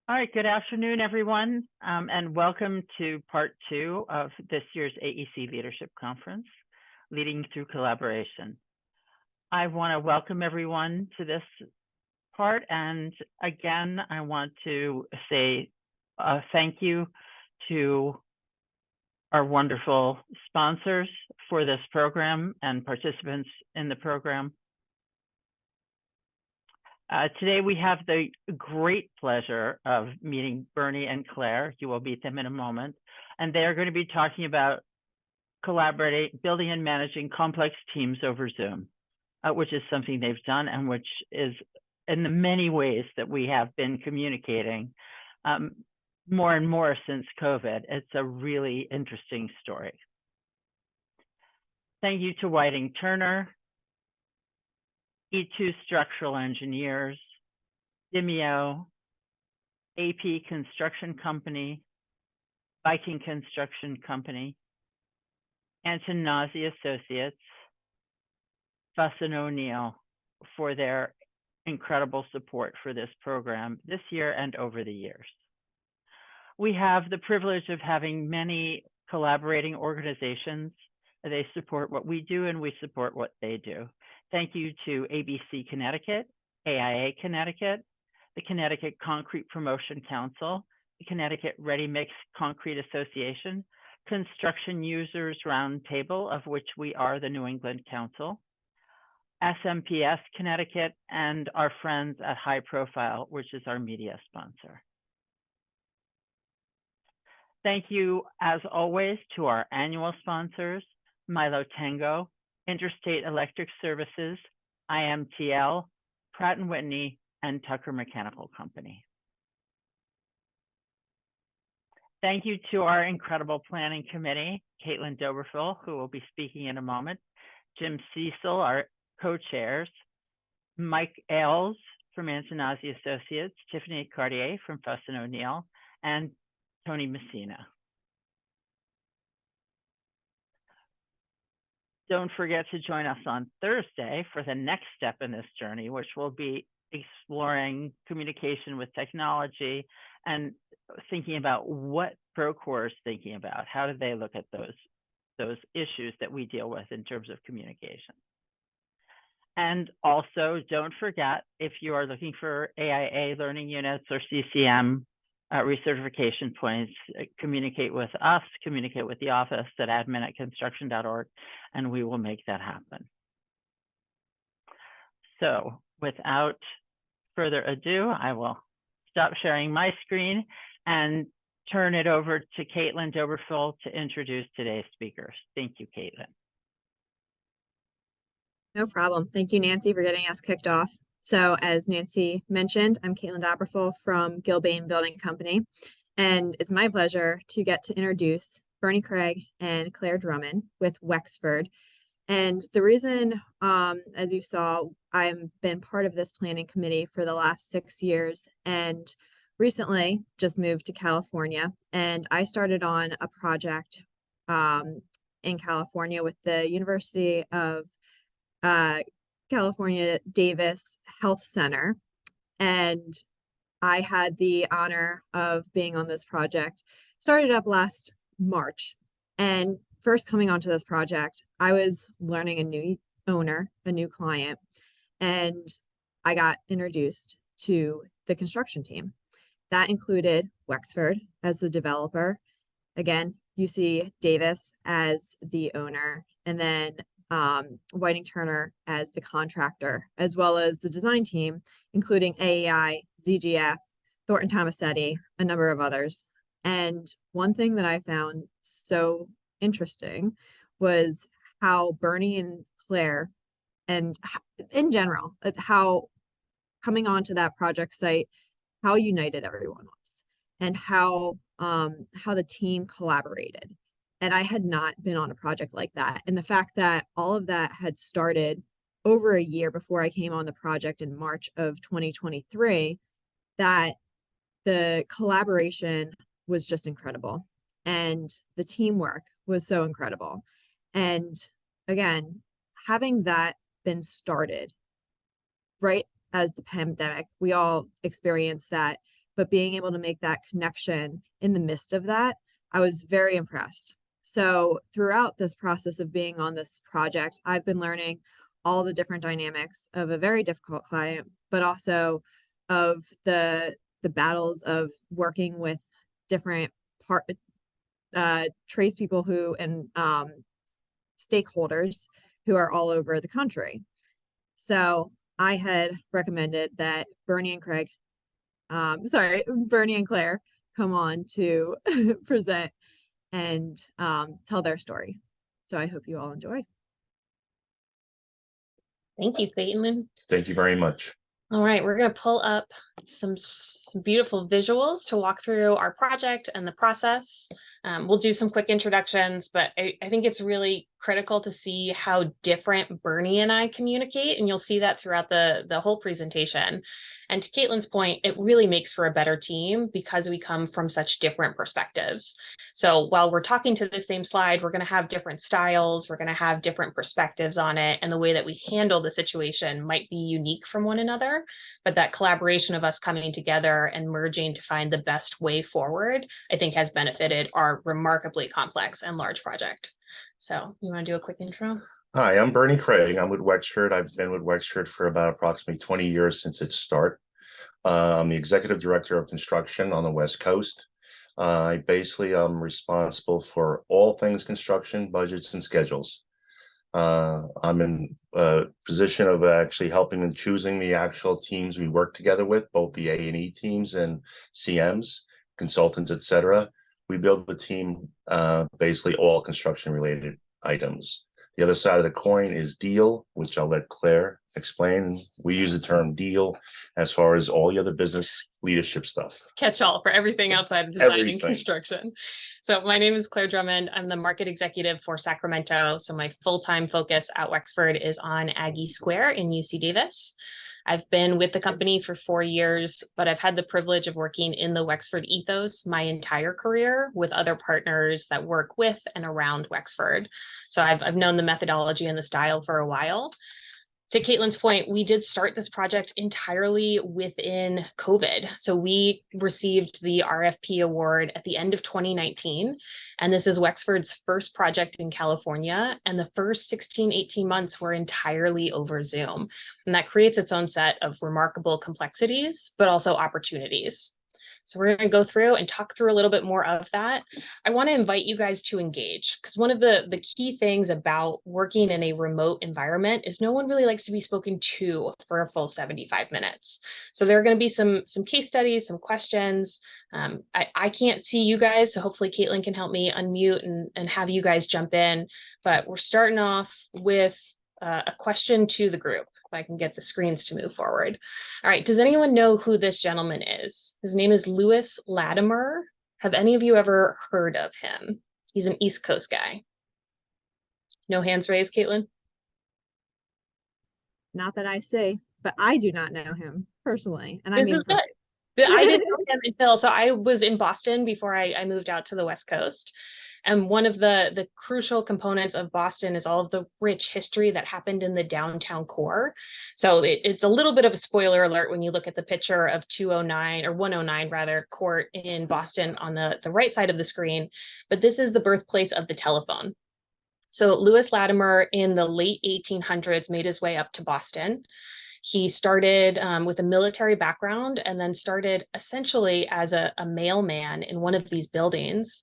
All right, good afternoon, everyone, and welcome to part 2 of this year's AEC Leadership Conference, Leading Through Collaboration. I want to welcome everyone to this part, and again, I want to say thank you to our wonderful sponsors for this program and participants in the program. Today, we have the great pleasure of meeting Bernie and Claire. You will meet them in a moment. And they are going to be talking about collaborating, building and managing complex teams over Zoom, which is something they've done and which is in the many ways that we have been communicating more and more since COVID. It's a really interesting story. Thank you to Whiting Turner, E2 Structural Engineers, Demio, AP Construction Company, Viking Construction Company, Antonazi Associates, Fuss & O'Neill for their incredible support for this program this year and over the years. We have the privilege of having many collaborating organizations. They support what we do and we support what they do. Thank you to ABC Connecticut, AIA Connecticut, the Connecticut Concrete Promotion Council, the Connecticut Ready Mix Concrete Association, Construction Users Roundtable, of which we are the New England Council, SMPS Connecticut, and our friends at High Profile, which is our media sponsor. Thank you, as always, to our annual sponsors, Milo Tango, Interstate Electric Services, IMTL, Pratt & Whitney, and Tucker Mechanical Company. Thank you to our incredible planning committee, Caitlin Doberfil, who will be speaking in a moment, Jim Cecil, our co-chairs, Mike Ailes from Antonazi Associates, Tiffany Cartier from Fuss & O'Neill, and Tony Messina. Don't forget to join us on Thursday for the next step in this journey, which will be exploring communication with technology and thinking about what Procore is thinking about. How do they look at those issues that we deal with in terms of communication? And also, don't forget, if you are looking for AIA learning units or CCM recertification points, communicate with us, communicate with the office at admin@construction.org, and we will make that happen. So without further ado, I will stop sharing my screen and turn it over to Caitlin Doberfil to introduce today's speakers. Thank you, Caitlin. No problem. Thank you, Nancy, for getting us kicked off. So as Nancy mentioned, I'm Caitlin Doberfil from Gilbane Building Company, and it's my pleasure to get to introduce Bernie Craig and Claire Drummond with Wexford. And the reason, as you saw, I've been part of this planning committee for the last 6 years and recently just moved to California. And I started on a project in California with the University of California Davis Health Center, and I had the honor of being on this project. Started up last March, and first coming onto this project, I was learning a new owner, a new client, and I got introduced to the construction team. That included Wexford as the developer, again, UC Davis as the owner, and then Whiting Turner as the contractor, as well as the design team, including AEI, ZGF, Thornton Tomasetti, a number of others. And one thing that I found so interesting was how Bernie and Claire, and in general, how coming onto that project site, how united everyone was, and how the team collaborated. And I had not been on a project like that. And the fact that all of that had started over a year before I came on the project in March of 2023, that the collaboration was just incredible. And the teamwork was so incredible. And again, having that been started right as the pandemic, we all experienced that but being able to make that connection in the midst of that, I was very impressed. So throughout this process of being on this project, I've been learning all the different dynamics of a very difficult client, but also of the battles of working with different tradespeople who and stakeholders who are all over the country. So I had recommended that Bernie and Claire come on to present and tell their story. So I hope you all enjoy. Thank you, Caitlin. Thank you very much. All right, we're going to pull up some beautiful visuals to walk through our project and the process. We'll do some quick introductions, but I think it's really critical to see how different Bernie and I communicate, and you'll see that throughout the whole presentation. And to Caitlin's point, it really makes for a better team because we come from such different perspectives. So while we're talking to the same slide, we're going to have different styles, we're going to have different perspectives on it, and the way that we handle the situation might be unique from one another, but that collaboration of us coming together and merging to find the best way forward, I think has benefited our remarkably complex and large project. So you want to do a quick intro? Hi, I'm Bernie Craig. I'm with Wexford. I've been with Wexford for about approximately 20 years since its start. I'm the executive director of construction on the West Coast. I basically am responsible for all things construction, budgets, and schedules. I'm in a position of actually helping and choosing the actual teams we work together with, both the A&E teams and CMs, consultants, etc. We build the team basically all construction related items. The other side of the coin is deal, which I'll let Claire explain. We use the term deal as far as all the other business leadership stuff. Catch-all for everything outside of design and construction. So my name is Claire Drummond. I'm the market executive for Sacramento. So my full-time focus at Wexford is on Aggie Square in UC Davis. I've been with the company for 4 years, but I've had the privilege of working in the Wexford ethos my entire career with other partners that work with and around Wexford. So I've known the methodology and the style for a while. To Caitlin's point, we did start this project entirely within COVID. So we received the RFP award at the end of 2019. And this is Wexford's first project in California. And the first 16, 18 months were entirely over Zoom. And that creates its own set of remarkable complexities, but also opportunities. So we're going to go through and talk through a little bit more of that. I want to invite you guys to engage, because one of the key things about working in a remote environment is no one really likes to be spoken to for a full 75 minutes. So there are going to be some case studies, some questions. I can't see you guys, so hopefully Caitlin can help me unmute and have you guys jump in. But we're starting off with a question to the group, if I can get the screens to move forward. All right, does anyone know who this gentleman is? His name is Louis Latimer. Have any of you ever heard of him? He's an East Coast guy. No hands raised, Caitlin? Not that I see, but I do not know him personally. And I didn't know him until, so I was in Boston before I moved out to the West Coast. And one of the crucial components of Boston is all of the rich history that happened in the downtown core. So it's a little bit of a spoiler alert when you look at the picture of 209 or 109 rather court in Boston on the right side of the screen. But this is the birthplace of the telephone. So Louis Latimer in the late 1800s made his way up to Boston. He started with a military background and then started essentially as a mailman in one of these buildings.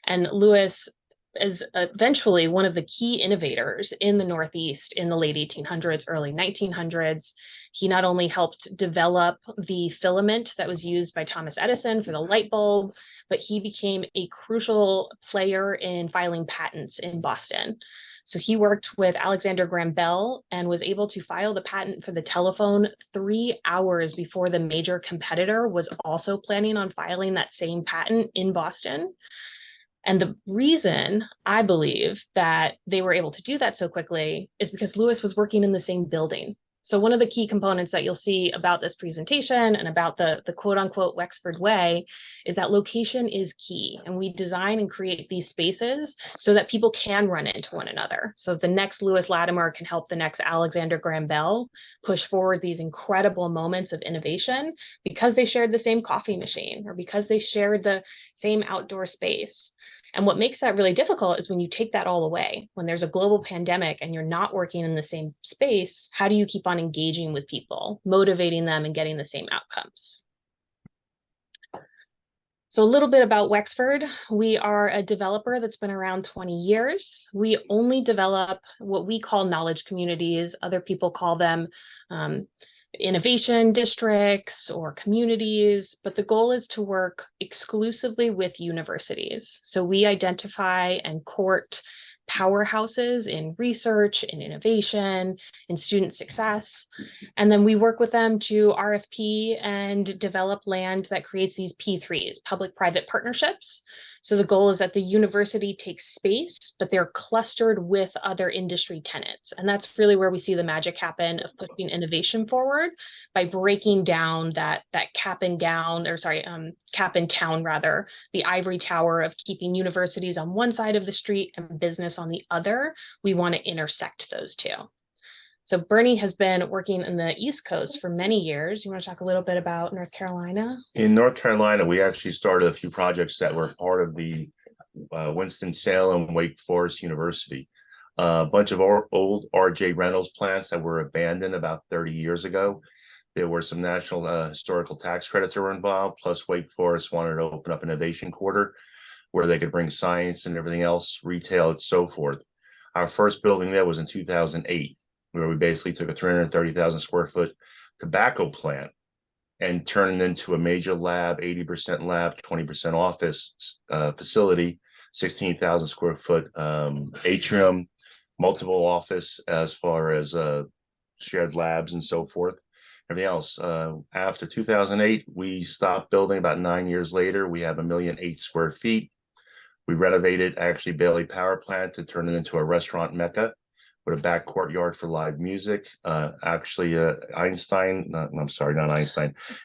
And Louis is eventually one of the key innovators in the Northeast in the late 1800s, early 1900s. He not only helped develop the filament that was used by Thomas Edison for the light bulb, but he became a crucial player in filing patents in Boston. So he worked with Alexander Graham Bell and was able to file the patent for the telephone 3 hours before the major competitor was also planning on filing that same patent in Boston. And the reason I believe that they were able to do that so quickly is because Louis was working in the same building. So one of the key components that you'll see about this presentation and about the quote unquote Wexford way is that location is key. And we design and create these spaces so that people can run into one another. So the next Lewis Latimer can help the next Alexander Graham Bell push forward these incredible moments of innovation because they shared the same coffee machine or because they shared the same outdoor space. And what makes that really difficult is when you take that all away, when there's a global pandemic and you're not working in the same space, how do you keep on engaging with people, motivating them and getting the same outcomes? So a little bit about Wexford. We are a developer that's been around 20 years. We only develop what we call knowledge communities. Other people call them innovation districts or communities, but the goal is to work exclusively with universities. So we identify and court powerhouses in research, in innovation, in student success. And then we work with them to RFP and develop land that creates these P3s, public-private partnerships. So the goal is that the university takes space, but they're clustered with other industry tenants. And that's really where we see the magic happen of pushing innovation forward by breaking down that cap and town, the ivory tower of keeping universities on one side of the street and business on the other. We want to intersect those two. So Bernie has been working in the East Coast for many years. You want to talk a little bit about North Carolina? In North Carolina, we actually started a few projects that were part of the Winston-Salem Wake Forest University. A bunch of old R.J. Reynolds plants that were abandoned about 30 years ago. There were some national historical tax credits that were involved, plus Wake Forest wanted to open up an innovation quarter where they could bring science and everything else, retail and so forth. Our first building there was in 2008. Where we basically took a 330,000 square foot tobacco plant and turned it into a major lab, 80% lab, 20% office facility, 16,000 square foot atrium, multiple office as far as shared labs and so forth. Everything else. After 2008, we stopped building. About 9 years later, we have 1.8 million square feet. We renovated actually Bailey Power Plant to turn it into a restaurant mecca with a back courtyard for live music.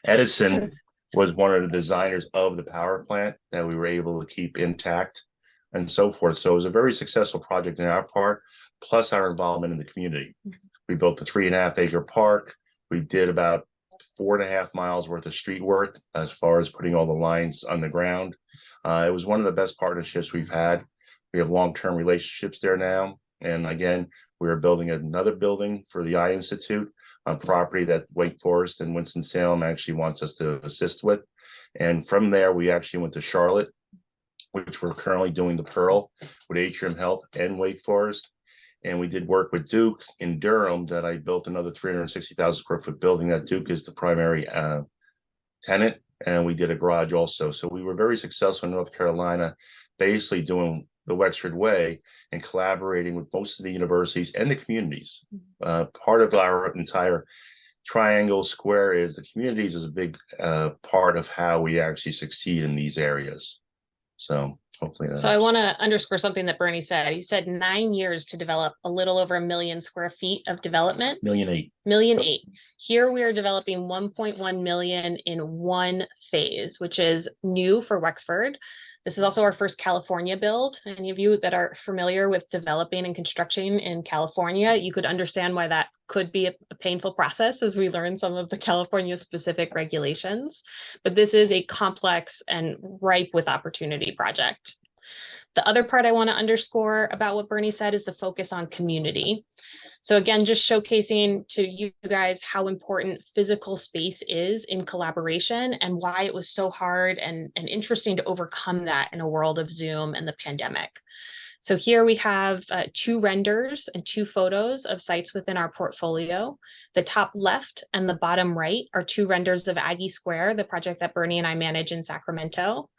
Edison was one of the designers of the power plant that we were able to keep intact and so forth. So it was a very successful project in our part, plus our involvement in the community. We built a 3.5 acre park. We did about 4.5 miles worth of street work as far as putting all the lines on the ground. It was one of the best partnerships we've had. We have long-term relationships there now. And again, we are building another building for the Eye Institute on property that Wake Forest and Winston-Salem actually wants us to assist with. And from there, we actually went to Charlotte, which we're currently doing the Pearl with Atrium Health and Wake Forest. And we did work with Duke in Durham that I built another 360,000 square foot building that Duke is the primary tenant. And we did a garage also. So we were very successful in North Carolina, basically doing the Wexford way and collaborating with most of the universities and the communities. Part of our entire triangle square is the communities is a big part of how we actually succeed in these areas. So hopefully that So I want to underscore something that Bernie said. He said 9 years to develop a little over 1 million square feet of development. 1.8 million. Here we are developing 1.1 million in one phase, which is new for Wexford. This is also our first California build. Any of you that are familiar with developing and constructing in California, you could understand why that could be a painful process as we learn some of the California specific regulations. But this is a complex and ripe with opportunity project. The other part I want to underscore about what Bernie said is the focus on community. So again, just showcasing to you guys how important physical space is in collaboration and why it was so hard and interesting to overcome that in a world of Zoom and the pandemic. So here we have 2 renders and 2 photos of sites within our portfolio. The top left and the bottom right are 2 renders of Aggie Square, the project that Bernie and I manage in Sacramento.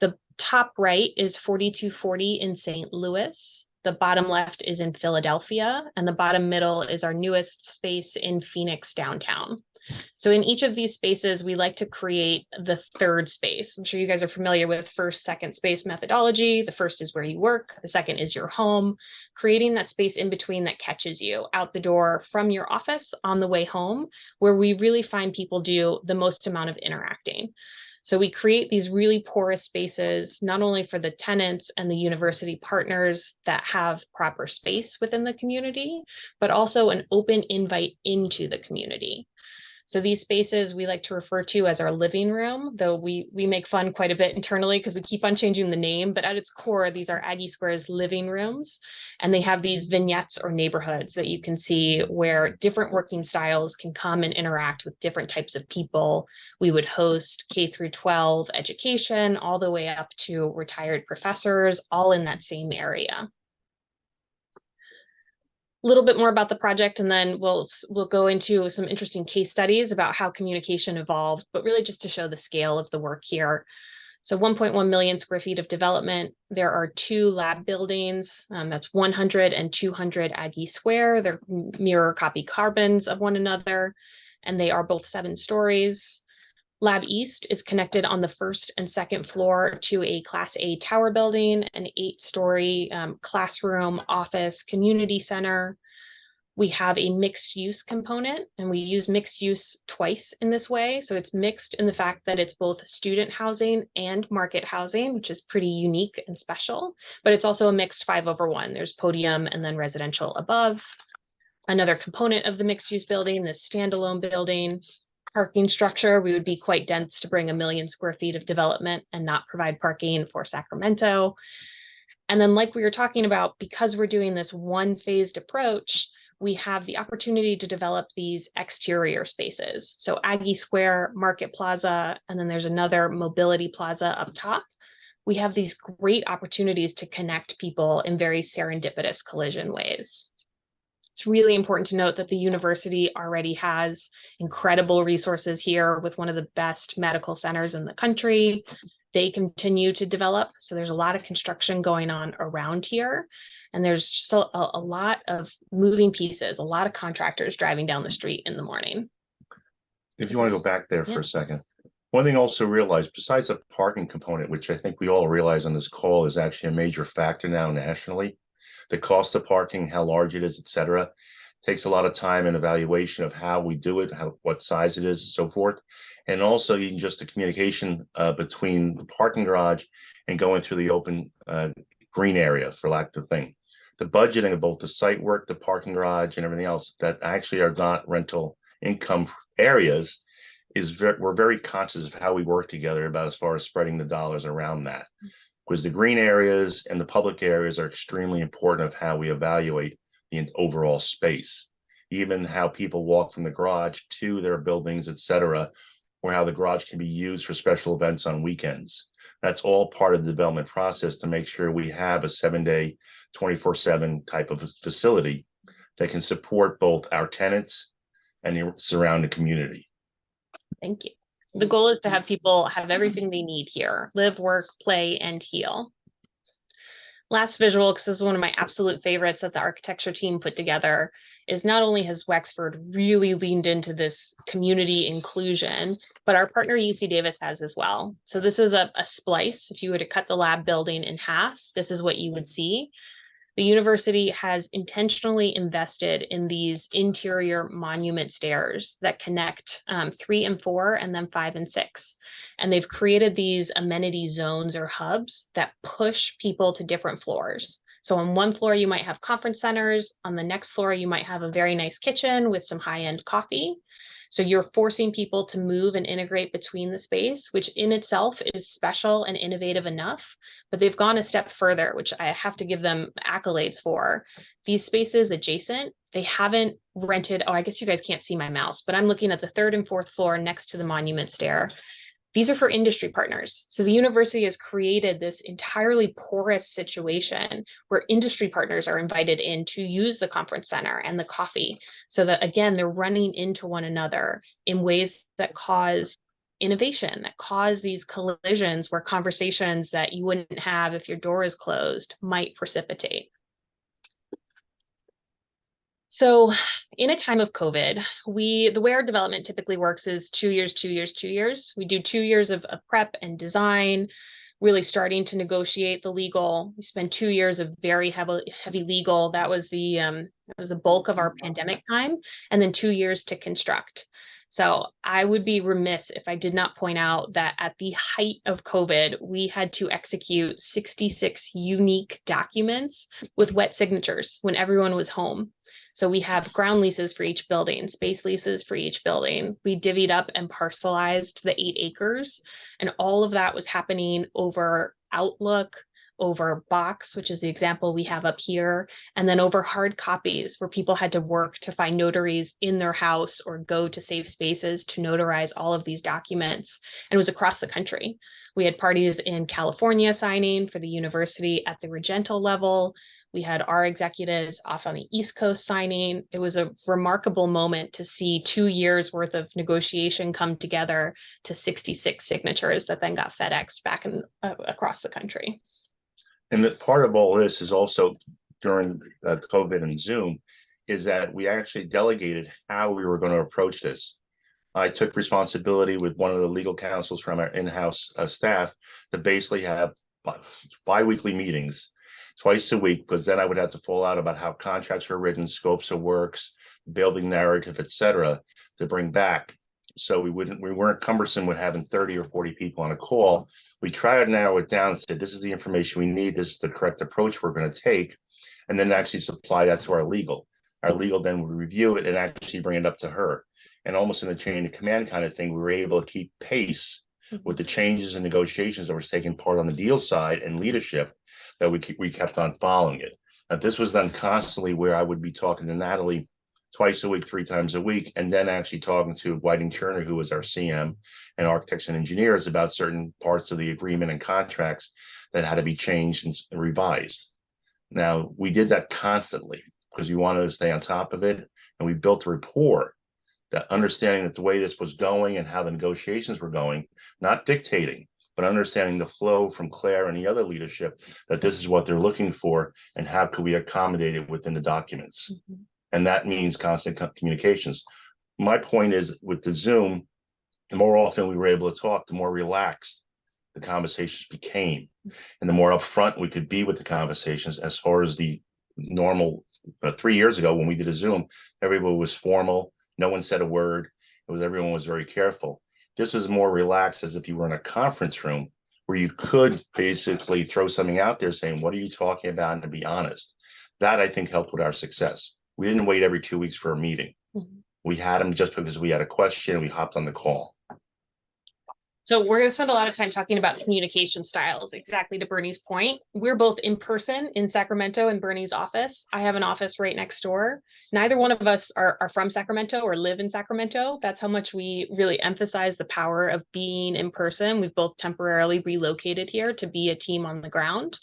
The top right is 4240 in St. Louis. The bottom left is in Philadelphia, and the bottom middle is our newest space in Phoenix downtown. So in each of these spaces, we like to create the third space. I'm sure you guys are familiar with first, second space methodology. The first is where you work. The second is your home. Creating that space in between that catches you out the door from your office on the way home, where we really find people do the most amount of interacting. So we create these really porous spaces, not only for the tenants and the university partners that have proper space within the community, but also an open invite into the community. So these spaces we like to refer to as our living room, though we make fun quite a bit internally because we keep on changing the name, but at its core, these are Aggie Square's living rooms. And they have these vignettes or neighborhoods that you can see where different working styles can come and interact with different types of people. We would host K through 12 education all the way up to retired professors, all in that same area. A little bit more about the project, and then we'll go into some interesting case studies about how communication evolved, but really just to show the scale of the work here. So 1.1 million square feet of development. There are 2 lab buildings. That's 100 and 200 Aggie Square. They're mirror copy carbons of one another, and they are both 7 stories. Lab East is connected on the 1st and 2nd floor to a Class A tower building, an 8-story classroom, office, community center. We have a mixed use component, and we use mixed use twice in this way. So it's mixed in the fact that it's both student housing and market housing, which is pretty unique and special, but it's also a mixed 5/1. There's podium and then residential above. Another component of the mixed use building, this standalone building. Parking structure, we would be quite dense to bring 1 million square feet of development and not provide parking for Sacramento. And then, like we were talking about, because we're doing this one phased approach, we have the opportunity to develop these exterior spaces. So Aggie Square, Market Plaza, and then there's another mobility plaza up top. We have these great opportunities to connect people in very serendipitous collision ways. It's really important to note that the university already has incredible resources here with one of the best medical centers in the country. They continue to develop. So there's a lot of construction going on around here. And there's still a lot of moving pieces, a lot of contractors driving down the street in the morning. If you want to go back there for a second. One thing also realize, besides the parking component, which I think we all realize on this call is actually a major factor now nationally, the cost of parking, how large it is, et cetera, takes a lot of time and evaluation of how we do it, what size it is, and so forth. And also even just the communication between the parking garage and going through the open green area, for lack of a thing. The budgeting of both the site work, the parking garage, and everything else that actually are not rental income areas we're very conscious of how we work together about as far as spreading the dollars around that. Because the green areas and the public areas are extremely important of how we evaluate the overall space. Even how people walk from the garage to their buildings, et cetera, or how the garage can be used for special events on weekends. That's all part of the development process to make sure we have a 7-day, 24/7 type of facility that can support both our tenants and the surrounding community. Thank you. The goal is to have people have everything they need here: live, work, play, and heal. Last visual, because this is one of my absolute favorites that the architecture team put together, is not only has Wexford really leaned into this community inclusion, but our partner UC Davis has as well. So this is a splice. If you were to cut the lab building in half, this is what you would see. The university has intentionally invested in these interior monument stairs that connect 3 and 4 and then 5 and 6. And they've created these amenity zones or hubs that push people to different floors. So on one floor, you might have conference centers. On the next floor, you might have a very nice kitchen with some high-end coffee. So you're forcing people to move and integrate between the space, which in itself is special and innovative enough, but they've gone a step further, which I have to give them accolades for. These spaces adjacent, they haven't rented, oh, I guess you guys can't see my mouse, but I'm looking at the 3rd and 4th floor next to the monument stair. These are for industry partners. So the university has created this entirely porous situation where industry partners are invited in to use the conference center and the coffee, so that, again, they're running into one another in ways that cause innovation, that cause these collisions where conversations that you wouldn't have if your door is closed might precipitate. So in a time of COVID, the way our development typically works is 2 years, 2 years, 2 years. We do 2 years of prep and design, really starting to negotiate the legal. We spend 2 years of very heavy legal. That was the bulk of our pandemic time, and then 2 years to construct. So I would be remiss if I did not point out that at the height of COVID, we had to execute 66 unique documents with wet signatures when everyone was home. So we have ground leases for each building, space leases for each building. We divvied up and parcelized the 8 acres, and all of that was happening over Outlook, over Box, which is the example we have up here, and then over hard copies where people had to work to find notaries in their house or go to safe spaces to notarize all of these documents. And it was across the country. We had parties in California signing for the university at the regental level. We had our executives off on the East Coast signing. It was a remarkable moment to see 2 years worth of negotiation come together to 66 signatures that then got FedExed back across the country. And the part of all this is also during COVID and Zoom is that we actually delegated how we were going to approach this. I took responsibility with one of the legal counsels from our in-house staff to basically have bi-weekly meetings twice a week, because then I would have to fall out about how contracts are written, scopes of works, building narrative, etc., to bring back. So we weren't cumbersome with having 30 or 40 people on a call. We tried to narrow it down and said, this is the information we need, this is the correct approach we're going to take, and then actually supply that to our legal. Our legal then would review it and actually bring it up to her. And almost in a chain of command kind of thing, we were able to keep pace with the changes and negotiations that were taking part on the deal side and leadership, that we kept on following it. Now, this was done constantly, where I would be talking to Natalie twice a week, 3 times a week, and then actually talking to Whiting Turner, who was our CM, and architects and engineers about certain parts of the agreement and contracts that had to be changed and revised. Now, we did that constantly because we wanted to stay on top of it, and we built a rapport, that understanding that the way this was going and how the negotiations were going, not dictating, but understanding the flow from Claire and the other leadership, that this is what they're looking for and how could we accommodate it within the documents. Mm-hmm. And that means constant communications. My point is, with the Zoom, the more often we were able to talk, the more relaxed the conversations became, and the more upfront we could be with the conversations. As far as the normal 3 years ago when we did a Zoom, everybody was formal. No one said a word. Everyone was very careful. This is more relaxed, as if you were in a conference room where you could basically throw something out there saying, what are you talking about? And to be honest, that I think helped with our success. We didn't wait every 2 weeks for a meeting. Mm-hmm. We had them just because we had a question and we hopped on the call. So we're going to spend a lot of time talking about communication styles, exactly to Bernie's point. We're both in person in Sacramento in Bernie's office. I have an office right next door. Neither one of us are from Sacramento or live in Sacramento. That's how much we really emphasize the power of being in person. We've both temporarily relocated here to be a team on the ground.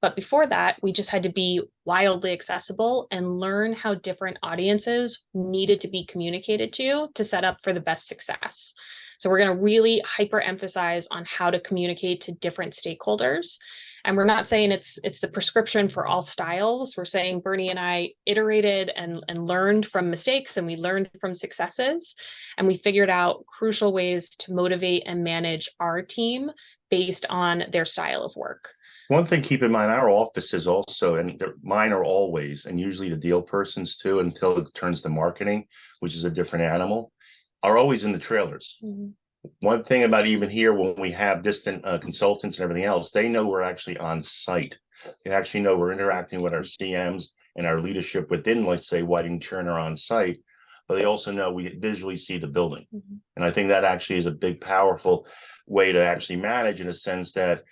But before that, we just had to be wildly accessible and learn how different audiences needed to be communicated to set up for the best success. So we're going to really hyper emphasize on how to communicate to different stakeholders. And we're not saying it's the prescription for all styles. We're saying Bernie and I iterated and learned from mistakes, and we learned from successes. And we figured out crucial ways to motivate and manage our team based on their style of work. One thing, keep in mind, our offices also, and mine are always, and usually the deal persons too, until it turns to marketing, which is a different animal, are always in the trailers. Mm-hmm. One thing about even here, when we have distant consultants and everything else, they know we're actually on site. They actually know we're interacting with our CMs and our leadership within, let's say, Whiting Turner on site, but they also know we visually see the building. Mm-hmm. And I think that actually is a big, powerful way to actually manage, in a sense that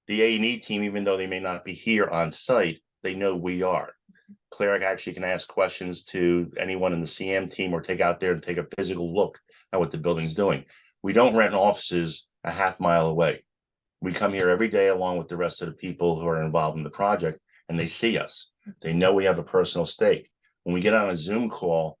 the A&E team, even though they may not be here on site, they know we are. Claire actually can ask questions to anyone in the CM team, or take out there and take a physical look at what the building's doing. We don't rent offices a half mile away. We come here every day along with the rest of the people who are involved in the project, and they see us. They know we have a personal stake. When we get on a Zoom call,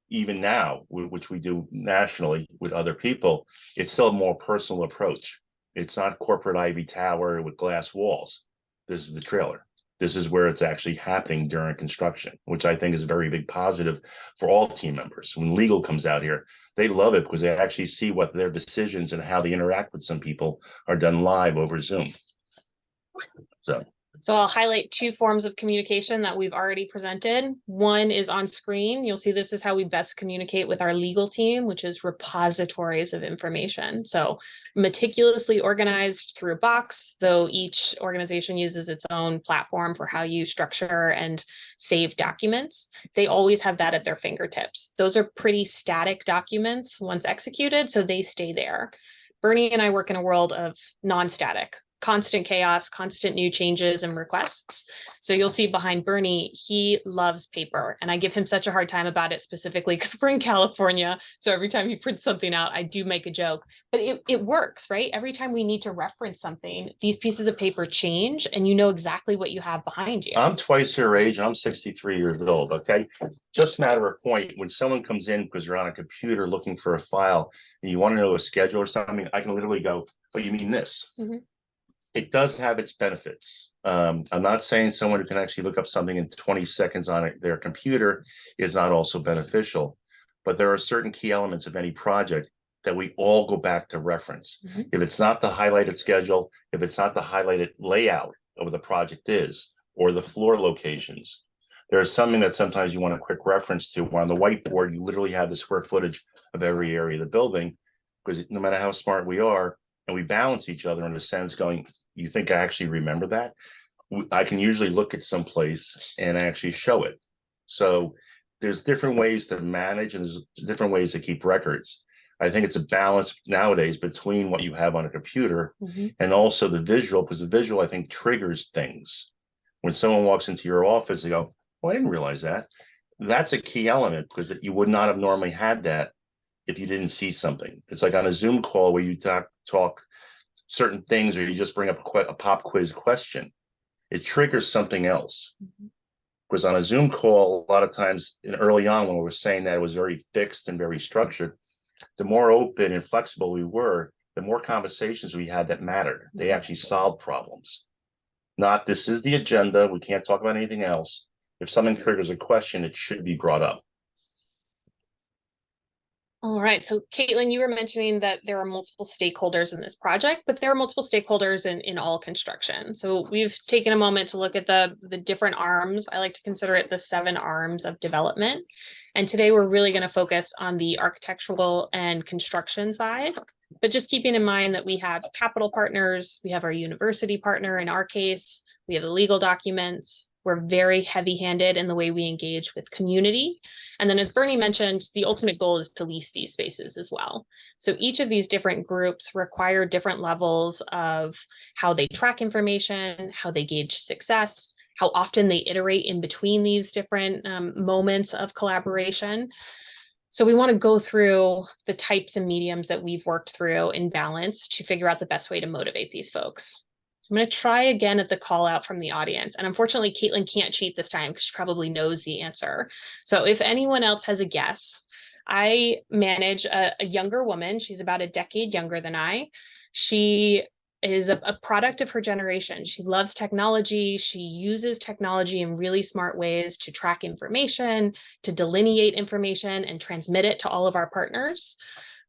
even now, which we do nationally with other people, it's still a more personal approach. It's not corporate Ivy Tower with glass walls. This is the trailer. This is where it's actually happening during construction, which I think is a very big positive for all team members. When legal comes out here, they love it because they actually see what their decisions and how they interact with some people are done live over Zoom. So I'll highlight two forms of communication that we've already presented. One is on screen. You'll see this is how we best communicate with our legal team, which is repositories of information. So meticulously organized through a box, though each organization uses its own platform for how you structure and save documents. They always have that at their fingertips. Those are pretty static documents once executed, so they stay there. Bernie and I work in a world of non-static, constant chaos, constant new changes and requests. So you'll see behind Bernie, he loves paper. And I give him such a hard time about it specifically because we're in California. So every time he prints something out, I do make a joke. But it works, right? Every time we need to reference something, these pieces of paper change and you know exactly what you have behind you. I'm twice your age. I'm 63 years old, okay? Just a matter of point, when someone comes in because they're on a computer looking for a file and you want to know a schedule or something, I can literally go, oh, you mean this? Mm-hmm. It does have its benefits. I'm not saying someone who can actually look up something in 20 seconds on their computer is not also beneficial, but there are certain key elements of any project that we all go back to reference. Mm-hmm. If it's not the highlighted schedule, if it's not the highlighted layout of what the project is, or the floor locations, there's something that sometimes you want a quick reference to. Where on the whiteboard, you literally have the square footage of every area of the building, because no matter how smart we are, and we balance each other in a sense going, you think I actually remember that? I can usually look at some place and actually show it. So there's different ways to manage and there's different ways to keep records. I think it's a balance nowadays between what you have on a computer mm-hmm. and also the visual, because the visual, I think, triggers things. When someone walks into your office, they go, oh, I didn't realize that. That's a key element because you would not have normally had that if you didn't see something. It's like on a Zoom call where you talk certain things, or you just bring up a pop quiz question. It triggers something else. Mm-hmm. Because on a Zoom call, a lot of times early on when we were saying that it was very fixed and very structured, the more open and flexible we were, the more conversations we had that mattered. Mm-hmm. They actually solved problems. Not this is the agenda, we can't talk about anything else. If something triggers a question, it should be brought up. All right. So Caitlin, you were mentioning that there are multiple stakeholders in this project, but there are multiple stakeholders in all construction. So we've taken a moment to look at the different arms. I like to consider it the 7 arms of development. And today we're really going to focus on the architectural and construction side, but just keeping in mind that we have capital partners, we have our university partner in our case, we have the legal documents. We're very heavy-handed in the way we engage with community. And then as Bernie mentioned, the ultimate goal is to lease these spaces as well. So each of these different groups require different levels of how they track information, how they gauge success, how often they iterate in between these different moments of collaboration. So we want to go through the types and mediums that we've worked through in balance to figure out the best way to motivate these folks. I'm going to try again at the call out from the audience. And unfortunately, Caitlin can't cheat this time because she probably knows the answer. So if anyone else has a guess, I manage a younger woman. She's about a decade younger than I. She is a product of her generation. She loves technology. She uses technology in really smart ways to track information, to delineate information and transmit it to all of our partners.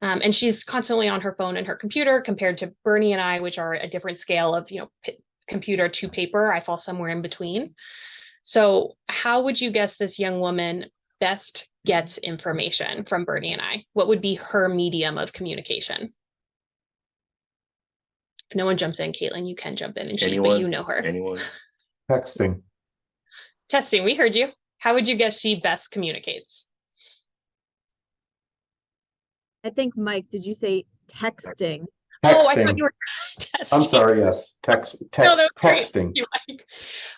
And she's constantly on her phone and her computer compared to Bernie and I, which are a different scale of, computer to paper. I fall somewhere in between. So how would you guess this young woman best gets information from Bernie and I? What would be her medium of communication? If no one jumps in, Caitlin, you can jump in and cheat, but you know her. Anyone? Texting. Testing, we heard you. How would you guess she best communicates? I think, Mike, did you say texting? Oh, I thought you were testing. I'm sorry, yes. Texting.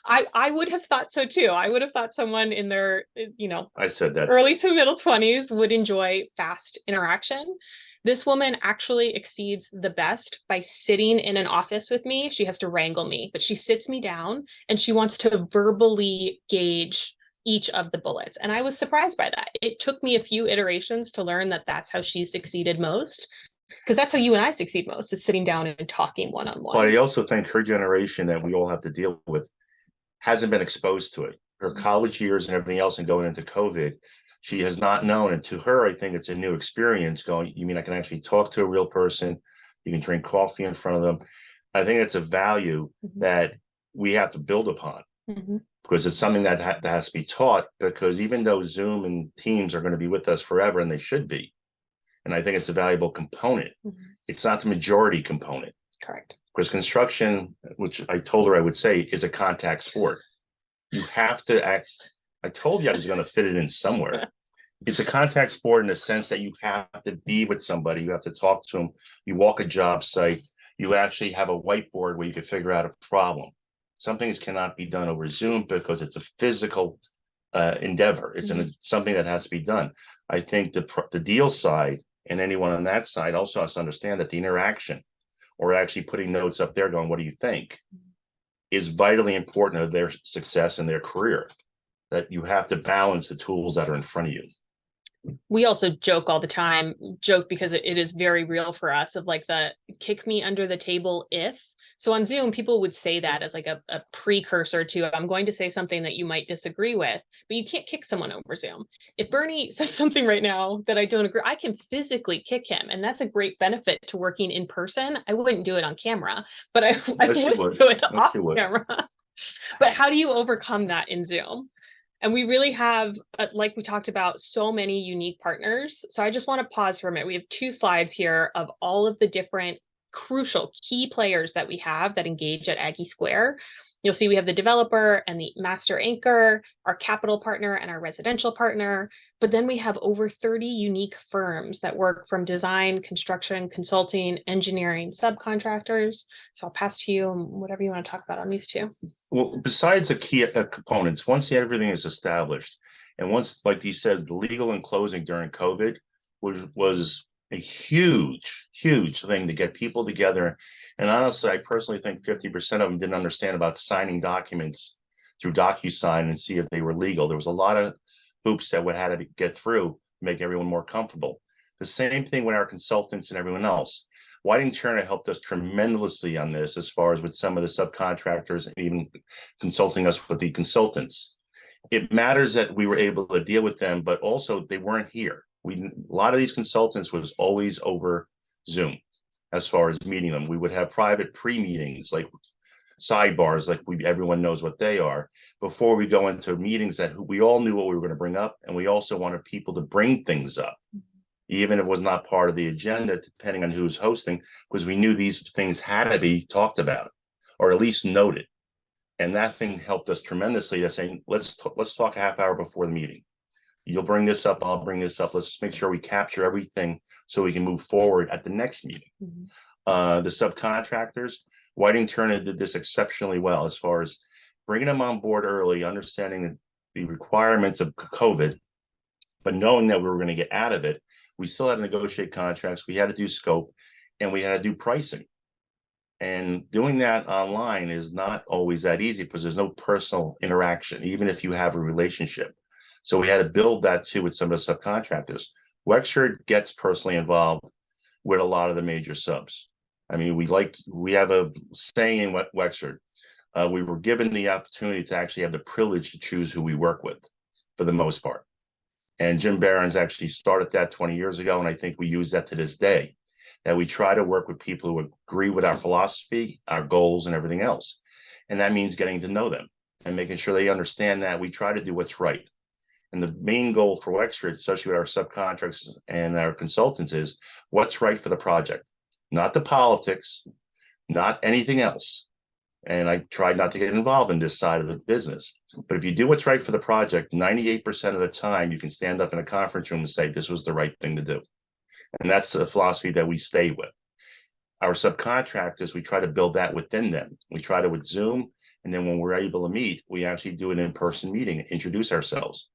I would have thought so too. I would have thought someone in their, I said that early to middle 20s would enjoy fast interaction. This woman actually exceeds the best by sitting in an office with me. She has to wrangle me, but she sits me down and she wants to verbally gauge each of the bullets. And I was surprised by that. It took me a few iterations to learn that that's how she succeeded most, because that's how you and I succeed most, is sitting down and talking one-on-one. But I also think her generation that we all have to deal with, hasn't been exposed to it. Her college years and everything else and going into COVID, she has not known. And to her, I think it's a new experience going, you mean I can actually talk to a real person? You can drink coffee in front of them. I think it's a value that we have to build upon because it's something that has to be taught, because even though Zoom and Teams are going to be with us forever, and they should be, and I think it's a valuable component, it's not the majority component. Correct. Because construction, which I told her I would say, is a contact sport. You have to act. I told you I was going to fit it in somewhere. It's a contact sport in the sense that you have to be with somebody. You have to talk to them. You walk a job site. You actually have a whiteboard where you can figure out a problem. Some things cannot be done over Zoom because it's a physical endeavor. It's something that has to be done. I think the deal side and anyone on that side also has to understand that the interaction, or actually putting notes up there going, what do you think, is vitally important to their success in their career. That you have to balance the tools that are in front of you. We also joke all the time, because it is very real for us, of like the kick me under the table if. So on Zoom, people would say that as like a precursor to, I'm going to say something that you might disagree with, but you can't kick someone over Zoom. If Bernie says something right now that I don't agree, I can physically kick him. And that's a great benefit to working in person. I wouldn't do it on camera, but I would do it off camera. But how do you overcome that in Zoom? And we really have, like we talked about, so many unique partners. So I just want to pause for a minute. We have 2 slides here of all of the different crucial key players that we have that engage at Aggie Square. You'll see we have the developer and the master anchor, our capital partner and our residential partner. But then we have over 30 unique firms that work from design, construction, consulting, engineering, subcontractors. So I'll pass to you and whatever you want to talk about on these 2. Well, besides the key components, once everything is established, and once, like you said, the legal and closing during COVID was a huge thing to get people together. And honestly, I personally think 50% of them didn't understand about signing documents through DocuSign and see if they were legal. There was a lot of hoops that had to get through to make everyone more comfortable. The same thing with our consultants and everyone else. Whiting Turner helped us tremendously on this, as far as with some of the subcontractors and even consulting us with the consultants. It matters that we were able to deal with them, but also they weren't here. A lot of these consultants was always over Zoom. As far as meeting them, we would have private pre-meetings, like sidebars, like everyone knows what they are, before we go into meetings that we all knew what we were going to bring up, and we also wanted people to bring things up, even if it was not part of the agenda, depending on who's hosting, because we knew these things had to be talked about or at least noted. And that thing helped us tremendously to say, let's talk a half hour before the meeting. You'll bring this up, I'll bring this up. Let's just make sure we capture everything so we can move forward at the next meeting. The subcontractors, Whiting Turner did this exceptionally well, as far as bringing them on board early, understanding the requirements of COVID, but knowing that we were going to get out of it. We still had to negotiate contracts, we had to do scope, and we had to do pricing. And doing that online is not always that easy because there's no personal interaction, even if you have a relationship. So we had to build that too with some of the subcontractors. Wexford gets personally involved with a lot of the major subs. I mean, we have a saying in Wexford. We were given the opportunity to actually have the privilege to choose who we work with, for the most part. And Jim Barron's actually started that 20 years ago, and I think we use that to this day. That we try to work with people who agree with our philosophy, our goals, and everything else. And that means getting to know them and making sure they understand that we try to do what's right. And the main goal for Wexford, especially with our subcontractors and our consultants, is what's right for the project, not the politics, not anything else. And I tried not to get involved in this side of the business. But if you do what's right for the project, 98% of the time, you can stand up in a conference room and say, this was the right thing to do. And that's a philosophy that we stay with. Our subcontractors, we try to build that within them. We try to with Zoom. And then when we're able to meet, we actually do an in-person meeting, introduce ourselves.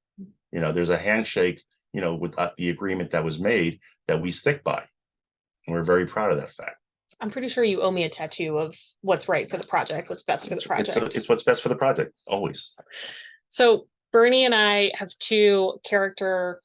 You know, there's a handshake, you know, with the agreement that was made that we stick by. And we're very proud of that fact. I'm pretty sure you owe me a tattoo of what's right for the project, what's best for the project. It's what's best for the project, always. So Bernie and I have 2 character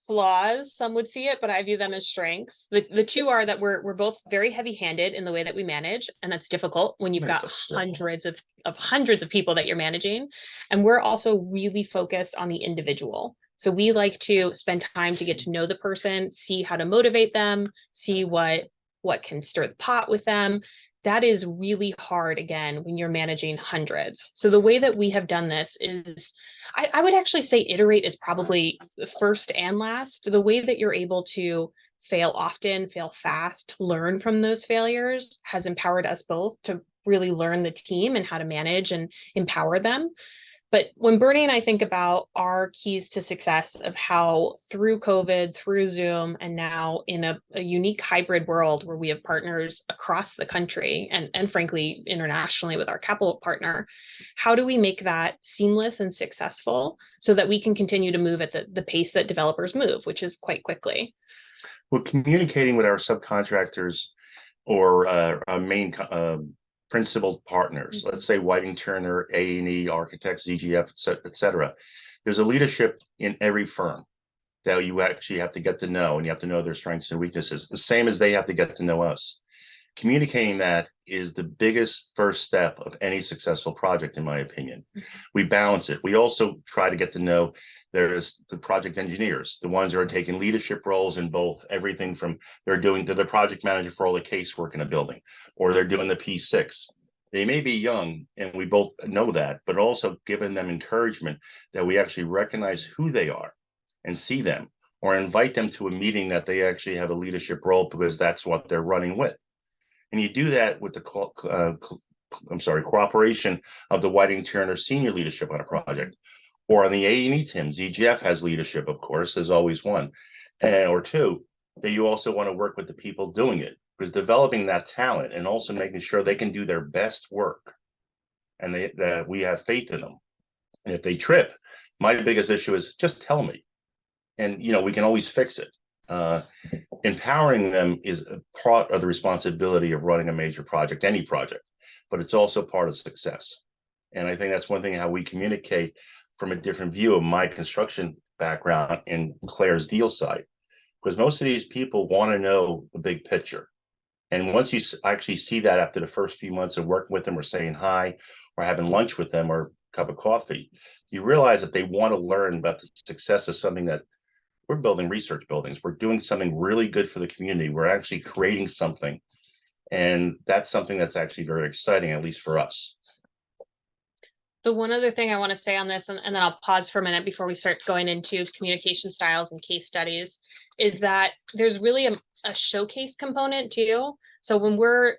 flaws, some would see it, but I view them as strengths. The two are that we're both very heavy-handed in the way that we manage, and that's difficult when you've got hundreds of people that you're managing. And we're also really focused on the individual. So we like to spend time to get to know the person, see how to motivate them, see what can stir the pot with them. That is really hard, again, when you're managing hundreds. So the way that we have done this is, I would actually say iterate is probably the first and last. The way that you're able to fail often, fail fast, learn from those failures has empowered us both to really learn the team and how to manage and empower them. But when Bernie and I think about our keys to success of how through COVID, through Zoom, and now in a unique hybrid world where we have partners across the country and frankly, internationally with our capital partner, how do we make that seamless and successful so that we can continue to move at the pace that developers move, which is quite quickly? Well, communicating with our subcontractors or our main principal partners, let's say Whiting Turner, A&E, architects, ZGF, et cetera. There's a leadership in every firm that you actually have to get to know, and you have to know their strengths and weaknesses, the same as they have to get to know us. Communicating that is the biggest first step of any successful project, in my opinion. We balance it. We also try to get to know there's the project engineers, the ones who are taking leadership roles in both everything from they're the project manager for all the casework in a building, or they're doing the P6. They may be young, and we both know that, but also giving them encouragement that we actually recognize who they are and see them, or invite them to a meeting that they actually have a leadership role because that's what they're running with. And you do that with the cooperation of the Whiting Turner senior leadership on a project, or on the A&E team. ZGF has leadership, of course, there's always one or two that you also want to work with the people doing it, because developing that talent and also making sure they can do their best work and that we have faith in them. And if they trip, my biggest issue is just tell me, and we can always fix it. Empowering them is a part of the responsibility of running a major project, any project, but it's also part of success. And I think that's one thing, how we communicate from a different view of my construction background and Claire's deal side, because most of these people want to know the big picture. And once you actually see that after the first few months of working with them or saying hi or having lunch with them or a cup of coffee, you realize that they want to learn about the success of something that we're building research buildings. We're doing something really good for the community. We're actually creating something. And that's something that's actually very exciting, at least for us. The one other thing I want to say on this, and then I'll pause for a minute before we start going into communication styles and case studies, is that there's really a showcase component too. So when we're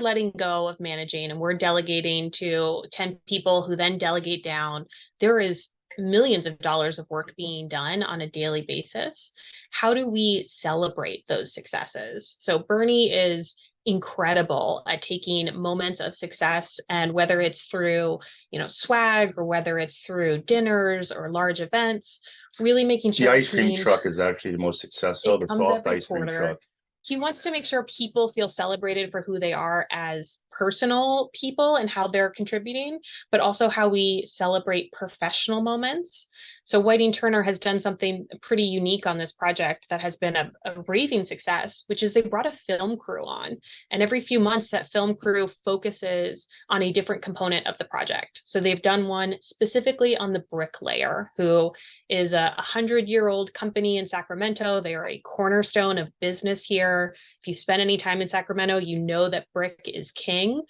letting go of managing and we're delegating to 10 people who then delegate down, there is millions of dollars of work being done on a daily basis. How do we celebrate those successes? So Bernie is incredible at taking moments of success, and whether it's through swag or whether it's through dinners or large events, really making sure the ice cream truck is actually the most successful, the soft ice cream truck. He wants to make sure people feel celebrated for who they are as personal people and how they're contributing, but also how we celebrate professional moments. So Whiting Turner has done something pretty unique on this project that has been a raving success, which is they brought a film crew on. And every few months, that film crew focuses on a different component of the project. So they've done one specifically on the bricklayer, who is a 100-year-old company in Sacramento. They are a cornerstone of business here. If you spend any time in Sacramento, you know that brick is king.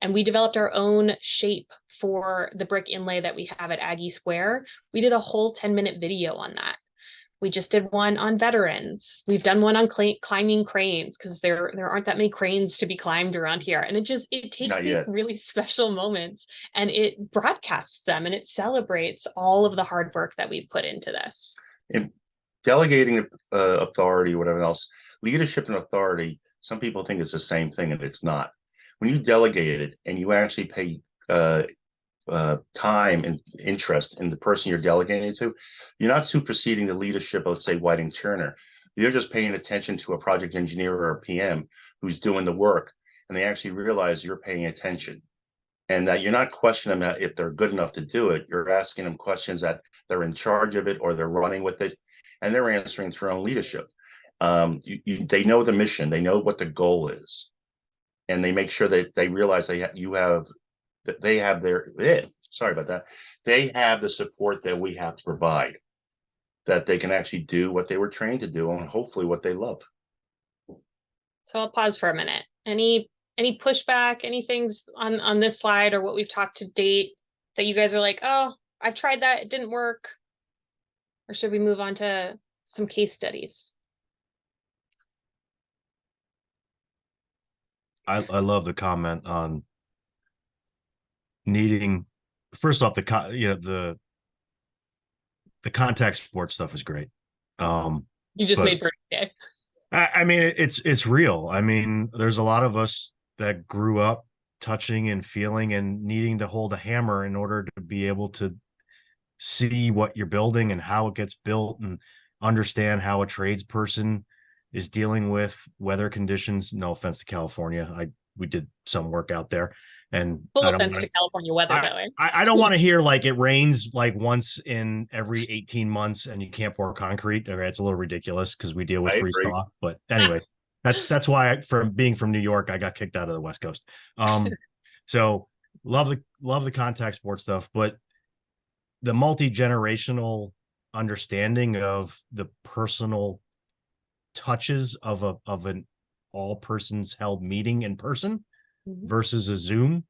And we developed our own shape for the brick inlay that we have at Aggie Square. We did a whole 10-minute video on that. We just did one on veterans. We've done one on climbing cranes, because there aren't that many cranes to be climbed around here. And it takes these really special moments and it broadcasts them, and it celebrates all of the hard work that we've put into this. In delegating authority, whatever else, leadership and authority, some people think it's the same thing, and it's not. When you delegate it and you actually pay time and interest in the person you're delegating to, you're not superseding the leadership of, say, Whiting Turner. You're just paying attention to a project engineer or a PM who's doing the work, and they actually realize you're paying attention, and that you're not questioning them if they're good enough to do it. You're asking them questions that they're in charge of it or they're running with it, and they're answering to their own leadership. They know the mission, they know what the goal is, and they make sure that they realize they have their sorry about that. They have the support that we have to provide, that they can actually do what they were trained to do and hopefully what they love. So I'll pause for a minute. Any pushback, any things on this slide or what we've talked to date that you guys are like, oh, I've tried that, it didn't work? Or should we move on to some case studies? I love the comment on needing, first off, the contact sports stuff is great. You just made Bernie day. I mean, it's real. I mean, there's a lot of us that grew up touching and feeling and needing to hold a hammer in order to be able to see what you're building and how it gets built and understand how a tradesperson is dealing with weather conditions. No offense to California. We did some work out there, and full offense to California weather, that way. I don't want to hear like it rains like once in every 18 months and you can't pour concrete. Okay, it's a little ridiculous because we deal with freeze thaw. But anyway, that's why from being from New York, I got kicked out of the West Coast. So love the contact sports stuff, but the multi-generational understanding of the personal touches of an all persons held meeting in person versus a Zoom,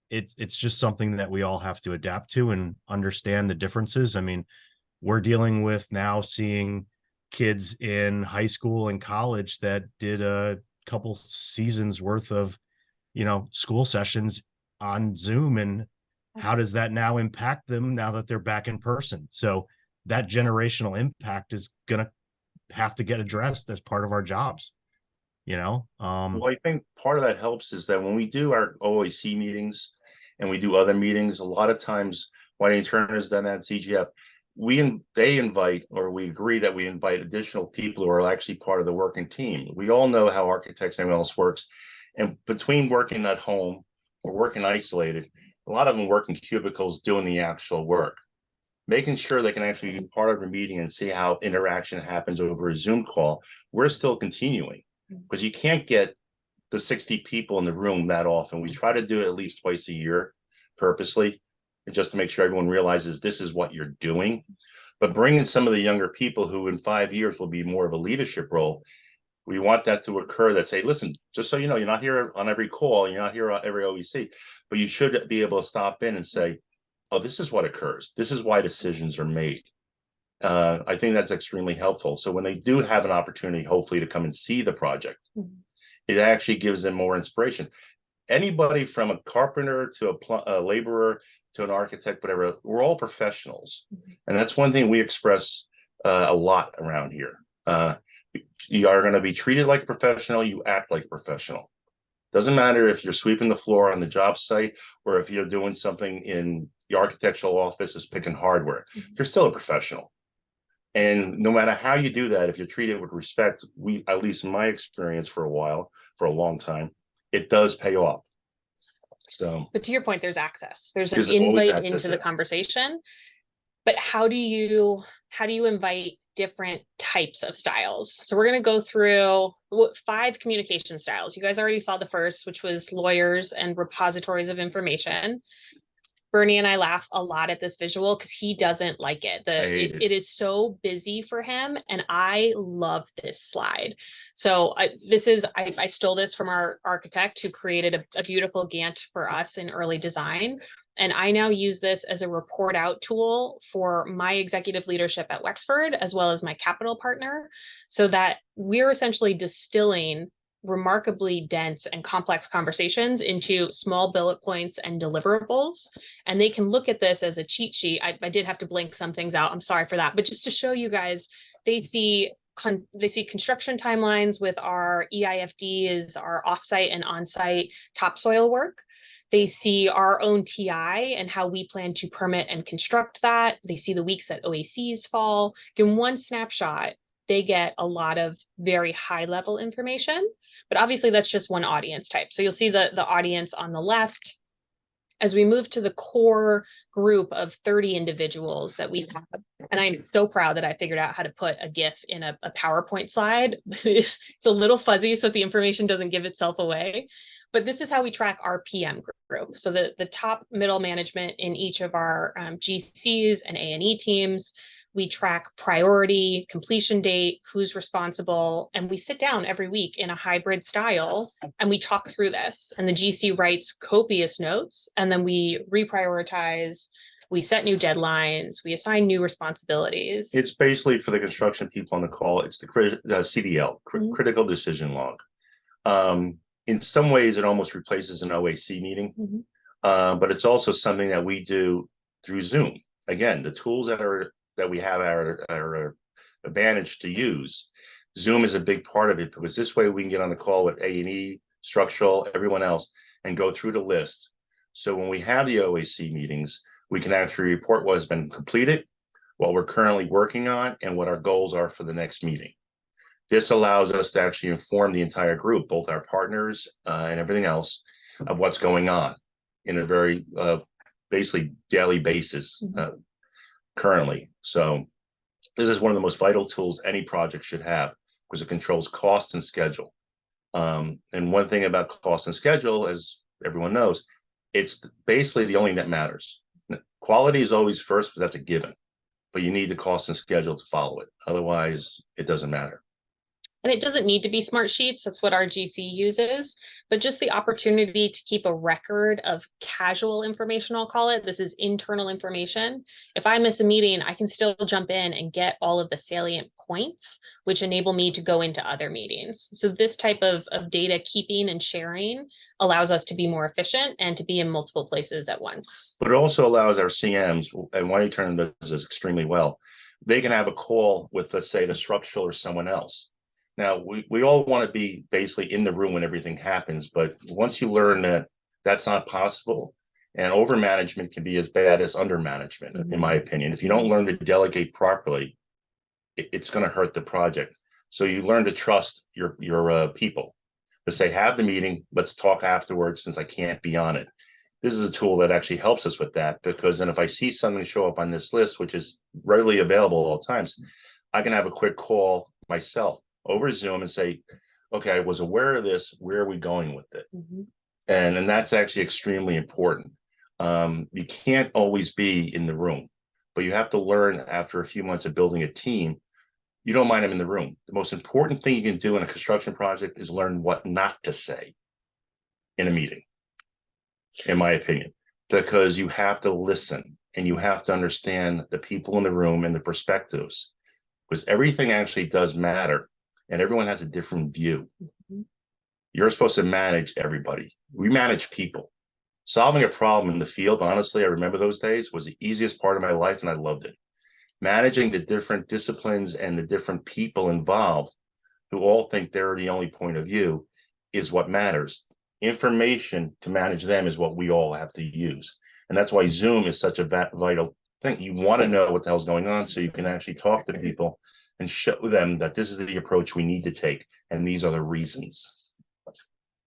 it's just something that we all have to adapt to and understand the differences. I mean, we're dealing with now seeing kids in high school and college that did a couple seasons worth of, school sessions on Zoom, and how does that now impact them now that they're back in person? So that generational impact is going to have to get addressed as part of our jobs. Well, I think part of that helps is that when we do our OEC meetings and we do other meetings, a lot of times Whiting Turner has done that at CGF. They invite, or we agree that we invite additional people who are actually part of the working team. We all know how architects and everyone else works. And between working at home or working isolated, a lot of them work in cubicles doing the actual work. Making sure they can actually be part of a meeting and see how interaction happens over a Zoom call. We're still continuing because you can't get the 60 people in the room that often. We try to do it at least twice a year purposely, just to make sure everyone realizes this is what you're doing. But bringing some of the younger people who in 5 years will be more of a leadership role, we want that to occur, that say, listen, just so you know, you're not here on every call, you're not here on every OEC, but you should be able to stop in and say, oh, this is what occurs. This is why decisions are made. I think that's extremely helpful. So when they do have an opportunity, hopefully, to come and see the project, it actually gives them more inspiration. Anybody from a carpenter to a laborer to an architect, whatever, we're all professionals. And that's one thing we express a lot around here. You are going to be treated like a professional. You act like a professional. Doesn't matter if you're sweeping the floor on the job site or if you're doing something in the architectural office is picking hardware. You're still a professional. And no matter how you do that, if you're treated with respect, at least in my experience for a long time, it does pay off. So, but to your point, there's access. There's an invite into the conversation. But how do you invite different types of styles? So we're going to go through 5 communication styles. You guys already saw the first, which was lawyers and repositories of information. Bernie and I laugh a lot at this visual because he doesn't like it. It is so busy for him, and I love this slide. So I stole this from our architect who created a beautiful Gantt for us in early design. And I now use this as a report out tool for my executive leadership at Wexford, as well as my capital partner, so that we're essentially distilling remarkably dense and complex conversations into small bullet points and deliverables. And they can look at this as a cheat sheet. I did have to blink some things out. I'm sorry for that. But just to show you guys, they see construction timelines with our EIFDs, our offsite and onsite topsoil work. They see our own TI and how we plan to permit and construct that. They see the weeks that OACs fall. In one snapshot, they get a lot of very high level information, but obviously that's just one audience type. So you'll see the audience on the left As we move to the core group of 30 individuals that we have, and I'm so proud that I figured out how to put a GIF in a PowerPoint slide. It's a little fuzzy so that the information doesn't give itself away. But this is how we track our PM group. So the top middle management in each of our GCs and A&E teams, we track priority, completion date, who's responsible, and we sit down every week in a hybrid style and we talk through this. And the GC writes copious notes, and then we reprioritize, we set new deadlines, we assign new responsibilities. It's basically, for the construction people on the call, it's the CDL, critical decision log. In some ways, it almost replaces an OAC meeting, but it's also something that we do through Zoom. Again, the tools that we have are advantage to use. Zoom is a big part of it, because this way we can get on the call with A&E, structural, everyone else, and go through the list. So when we have the OAC meetings, we can actually report what has been completed, what we're currently working on, and what our goals are for the next meeting. This allows us to actually inform the entire group, both our partners and everything else, of what's going on in a very basically daily basis currently. So this is one of the most vital tools any project should have, because it controls cost and schedule. And one thing about cost and schedule, as everyone knows, it's basically the only thing that matters. Quality is always first, because that's a given, but you need the cost and schedule to follow it. Otherwise, it doesn't matter. And it doesn't need to be smart sheets. That's what our GC uses, but just the opportunity to keep a record of casual information, I'll call it. This is internal information. If I miss a meeting, I can still jump in and get all of the salient points, which enable me to go into other meetings. So this type of data keeping and sharing allows us to be more efficient and to be in multiple places at once. But it also allows our CMs, and One Eternal does this extremely well, they can have a call with, let's say, the structural or someone else. Now, we all want to be basically in the room when everything happens, but once you learn that that's not possible, and over management can be as bad as under management, in my opinion. If you don't learn to delegate properly, it's going to hurt the project. So you learn to trust your people, to say, have the meeting, let's talk afterwards, since I can't be on it. This is a tool that actually helps us with that, because then if I see something show up on this list, which is readily available at all times, I can have a quick call myself over Zoom and say, okay, I was aware of this, where are we going with it? And that's actually extremely important. You can't always be in the room, but you have to learn, after a few months of building a team, you don't mind them in the room. The most important thing you can do in a construction project is learn what not to say in a meeting, in my opinion, because you have to listen and you have to understand the people in the room and the perspectives, because everything actually does matter. And everyone has a different view. You're supposed to manage everybody. We manage people. Solving a problem in the field, honestly, I remember those days, was the easiest part of my life, and I loved it. Managing the different disciplines and the different people involved, who all think they're the only point of view, is what matters. Information to manage them is what we all have to use. And that's why Zoom is such a vital thing. You want to know what the hell's going on, so you can actually talk to people and show them that this is the approach we need to take, and these are the reasons.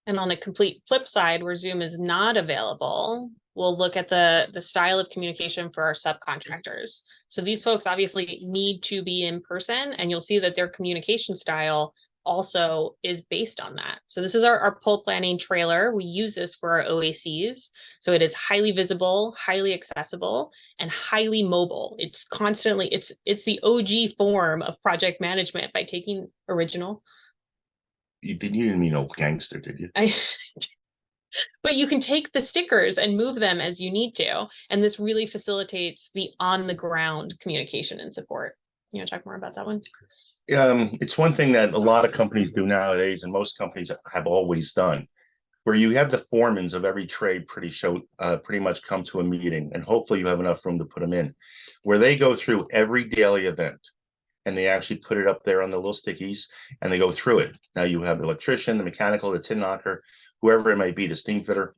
And on the complete flip side, where Zoom is not available, we'll look at the style of communication for our subcontractors. So these folks obviously need to be in person, and you'll see that their communication style also is based on that. So this is our pull planning trailer. We use this for our OACs. So it is highly visible, highly accessible, and highly mobile. It's constantly, it's the OG form of project management by taking original. You didn't mean old gangster, did you? But you can take the stickers and move them as you need to. And this really facilitates the on the ground communication and support. You want to talk more about that one? It's one thing that a lot of companies do nowadays, and most companies have always done, where you have the foremans of every trade pretty much come to a meeting, and hopefully you have enough room to put them in, where they go through every daily event, and they actually put it up there on the little stickies, and they go through it. Now you have the electrician, the mechanical, the tin knocker, whoever it may be, the steam fitter,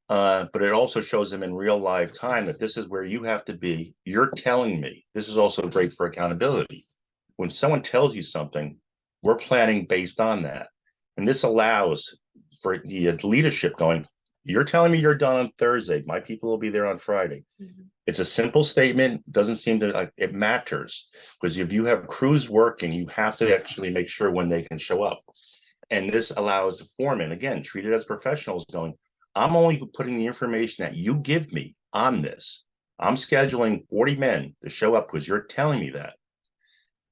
but it also shows them in real live time that this is where you have to be. You're telling me. This is also great for accountability. When someone tells you something, we're planning based on that. And this allows for the leadership going, You're telling me you're done on Thursday. My people will be there on Friday. It's a simple statement. Doesn't seem to like it matters because if you have crews working, you have to actually make sure when they can show up. And this allows the foreman, again, treated as professionals, going, I'm only putting the information that you give me on this. I'm scheduling 40 men to show up because you're telling me that.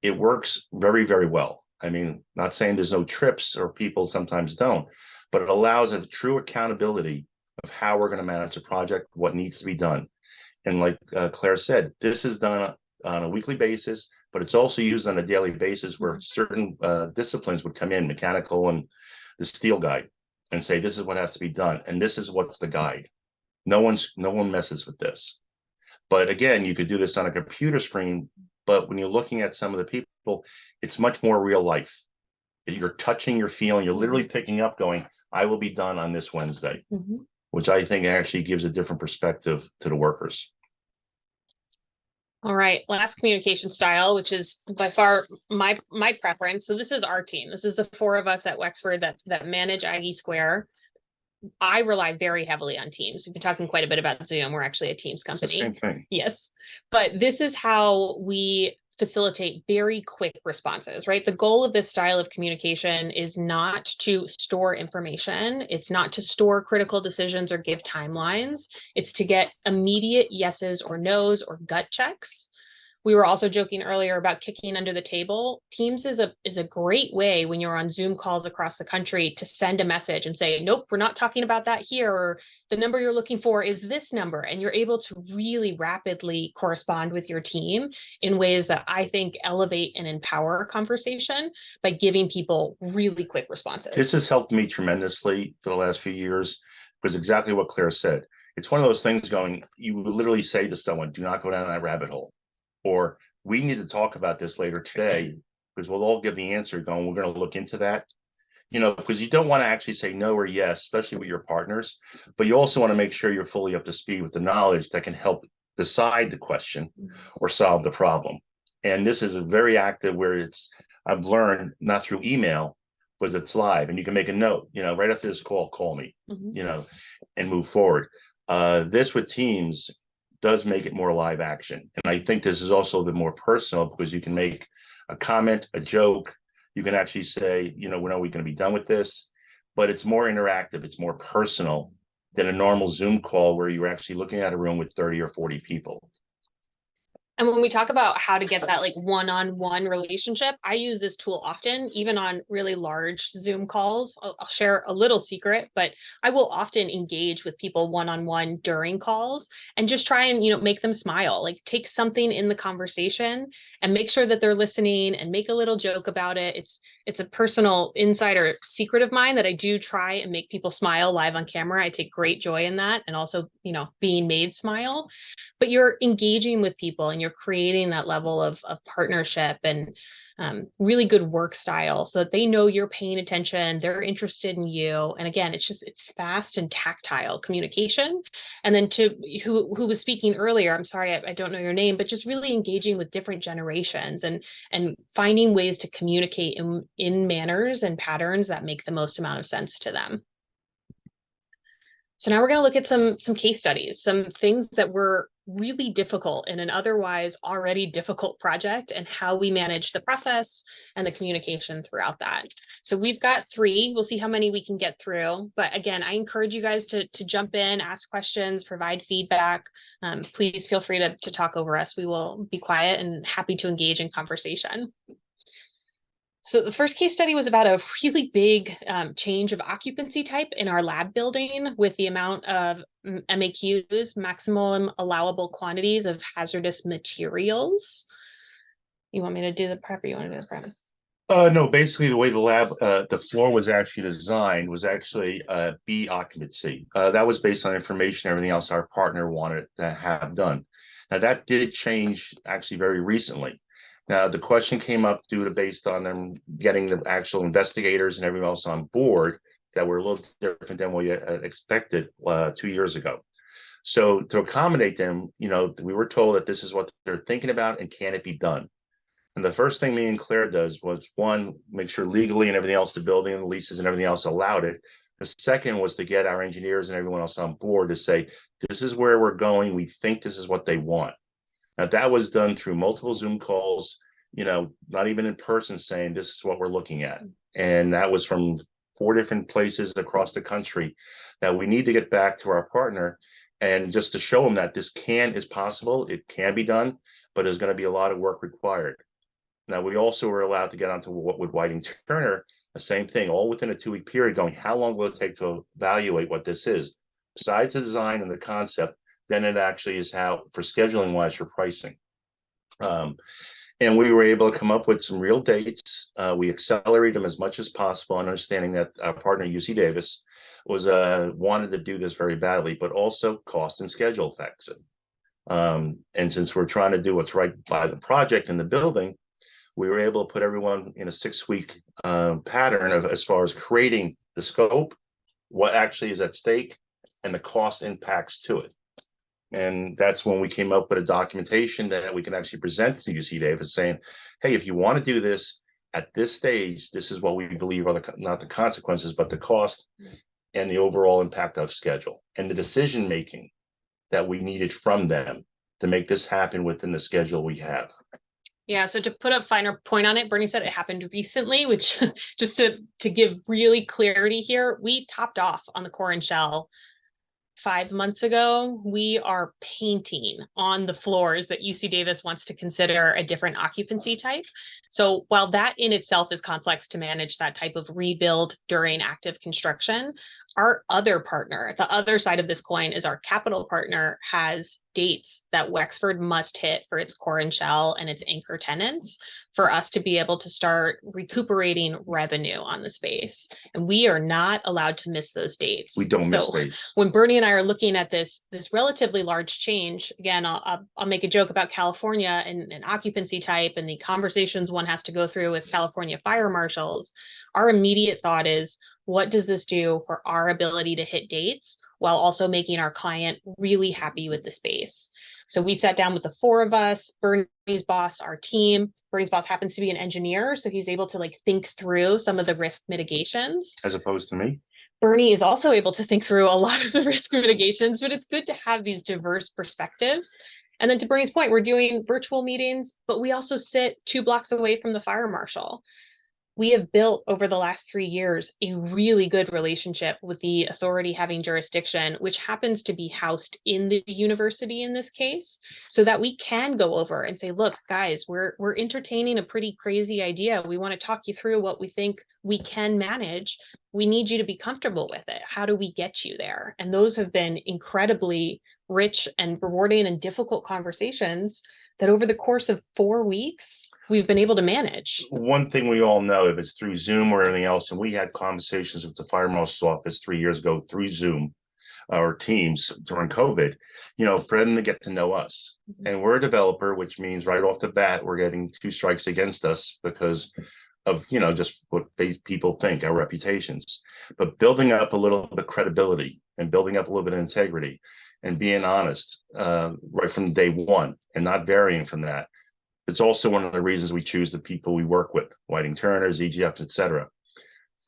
It works very, very well. I mean, not saying there's no trips or people sometimes don't, but it allows a true accountability of how we're going to manage a project, what needs to be done. And like Claire said, this is done on a weekly basis, but it's also used on a daily basis where certain disciplines would come in, mechanical and the steel guy, and say, this is what has to be done. And this is what's the guide. No one messes with this. But again, you could do this on a computer screen, but when you're looking at some of the people, it's much more real life. You're touching, you're feeling, you're literally picking up going, I will be done on this Wednesday, which I think actually gives a different perspective to the workers. All right, last communication style, which is by far my preference. So this is our team. This is the 4 of us at Wexford that manage Aggie Square. I rely very heavily on Teams. We've been talking quite a bit about Zoom. We're actually a Teams company. It's the same thing. Yes, but this is how we facilitate very quick responses, right? The goal of this style of communication is not to store information. It's not to store critical decisions or give timelines. It's to get immediate yeses or nos or gut checks. We were also joking earlier about kicking under the table. Teams is a great way when you're on Zoom calls across the country to send a message and say, nope, we're not talking about that here, or the number you're looking for is this number. And you're able to really rapidly correspond with your team in ways that I think elevate and empower a conversation by giving people really quick responses. This has helped me tremendously for the last few years because exactly what Claire said. It's one of those things going, you would literally say to someone, do not go down that rabbit hole. Or we need to talk about this later today because we'll all give the answer going, we're going to look into that. You know, because you don't want to actually say no or yes, especially with your partners, but you also want to make sure you're fully up to speed with the knowledge that can help decide the question or solve the problem. And this is a very active where I've learned not through email, but it's live and you can make a note, you know, right after this call me, you know, and move forward. This with Teams does make it more live action. And I think this is also a bit more personal because you can make a comment, a joke. You can actually say, you know, when are we going to be done with this? But it's more interactive. It's more personal than a normal Zoom call where you're actually looking at a room with 30 or 40 people. And when we talk about how to get that like one-on-one relationship, I use this tool often, even on really large Zoom calls. I'll share a little secret, but I will often engage with people one-on-one during calls and just try and, you know, make them smile, like take something in the conversation and make sure that they're listening and make a little joke about it. It's a personal insider secret of mine that I do try and make people smile live on camera. I take great joy in that and also, you know, being made smile. But you're engaging with people and you're creating that level of partnership and really good work style so that they know you're paying attention, they're interested in you. And again, it's fast and tactile communication. And then to who was speaking earlier, I'm sorry, I don't know your name, but just really engaging with different generations and finding ways to communicate in manners and patterns that make the most amount of sense to them. So now we're going to look at some case studies, some things that were really difficult in an otherwise already difficult project and how we manage the process and the communication throughout that. So we've got 3. We'll see how many we can get through. But again, I encourage you guys to jump in, ask questions, provide feedback. Please feel free to talk over us. We will be quiet and happy to engage in conversation. So the first case study was about a really big change of occupancy type in our lab building with the amount of MAQs, maximum allowable quantities of hazardous materials. You want me to do the prep or you want to do the prep? No, basically the way the lab, the floor was actually designed was actually B occupancy. That was based on information, everything else our partner wanted to have done. Now that did change actually very recently. Now, the question came up based on them getting the actual investigators and everyone else on board that were a little different than we had expected 2 years ago. So to accommodate them, you know, we were told that this is what they're thinking about and can it be done? And the first thing me and Claire does was, one, make sure legally and everything else, the building and the leases and everything else allowed it. The second was to get our engineers and everyone else on board to say, this is where we're going. We think this is what they want. Now, that was done through multiple Zoom calls, not even in person, saying this is what we're looking at. And that was from 4 different places across the country. Now, we need to get back to our partner and just to show them that this is possible. It can be done, but there's going to be a lot of work required. Now, we also were allowed to get onto what with Whiting Turner, the same thing, all within a 2-week period, going, how long will it take to evaluate what this is? Besides the design and the concept, then it actually is how, for scheduling wise, for pricing. And we were able to come up with some real dates. We accelerated them as much as possible, and understanding that our partner, UC Davis, was wanted to do this very badly, but also cost and schedule affects it. And since we're trying to do what's right by the project and the building, we were able to put everyone in a 6-week pattern of as far as creating the scope, what actually is at stake, and the cost impacts to it. And that's when we came up with a documentation that we can actually present to UC Davis saying, hey, if you want to do this at this stage, this is what we believe are not the consequences, but the cost and the overall impact of schedule and the decision making that we needed from them to make this happen within the schedule we have. Yeah, so to put a finer point on it, Bernie said it happened recently, which just to give really clarity here, we topped off on the core and shell 5 months ago. We are painting on the floors that UC Davis wants to consider a different occupancy type. So while that in itself is complex to manage, that type of rebuild during active construction, our other partner, the other side of this coin, is our capital partner has dates that Wexford must hit for its core and shell and its anchor tenants for us to be able to start recuperating revenue on the space. And we are not allowed to miss those dates. We don't miss dates. When Bernie and I are looking at this relatively large change, again, I'll make a joke about California and occupancy type and the conversations one has to go through with California fire marshals. Our immediate thought is, what does this do for our ability to hit dates while also making our client really happy with the space? So we sat down with the 4 of us, Bernie's boss, our team. Bernie's boss happens to be an engineer, so he's able to think through some of the risk mitigations. As opposed to me? Bernie is also able to think through a lot of the risk mitigations, but it's good to have these diverse perspectives. And then to Bernie's point, we're doing virtual meetings, but we also sit 2 blocks away from the fire marshal. We have built over the last 3 years a really good relationship with the authority having jurisdiction, which happens to be housed in the university in this case, so that we can go over and say, look, guys, we're entertaining a pretty crazy idea. We want to talk you through what we think we can manage. We need you to be comfortable with it. How do we get you there? And those have been incredibly rich and rewarding and difficult conversations that over the course of 4 weeks, we've been able to manage. One thing we all know, if it's through Zoom or anything else, and we had conversations with the fire marshal's office 3 years ago through Zoom or Teams during COVID, for them to get to know us. And we're a developer, which means right off the bat, we're getting 2 strikes against us because of, just what people think, our reputations. But building up a little bit of credibility and building up a little bit of integrity and being honest right from day one and not varying from that. It's also one of the reasons we choose the people we work with, Whiting Turner, ZGF, et cetera.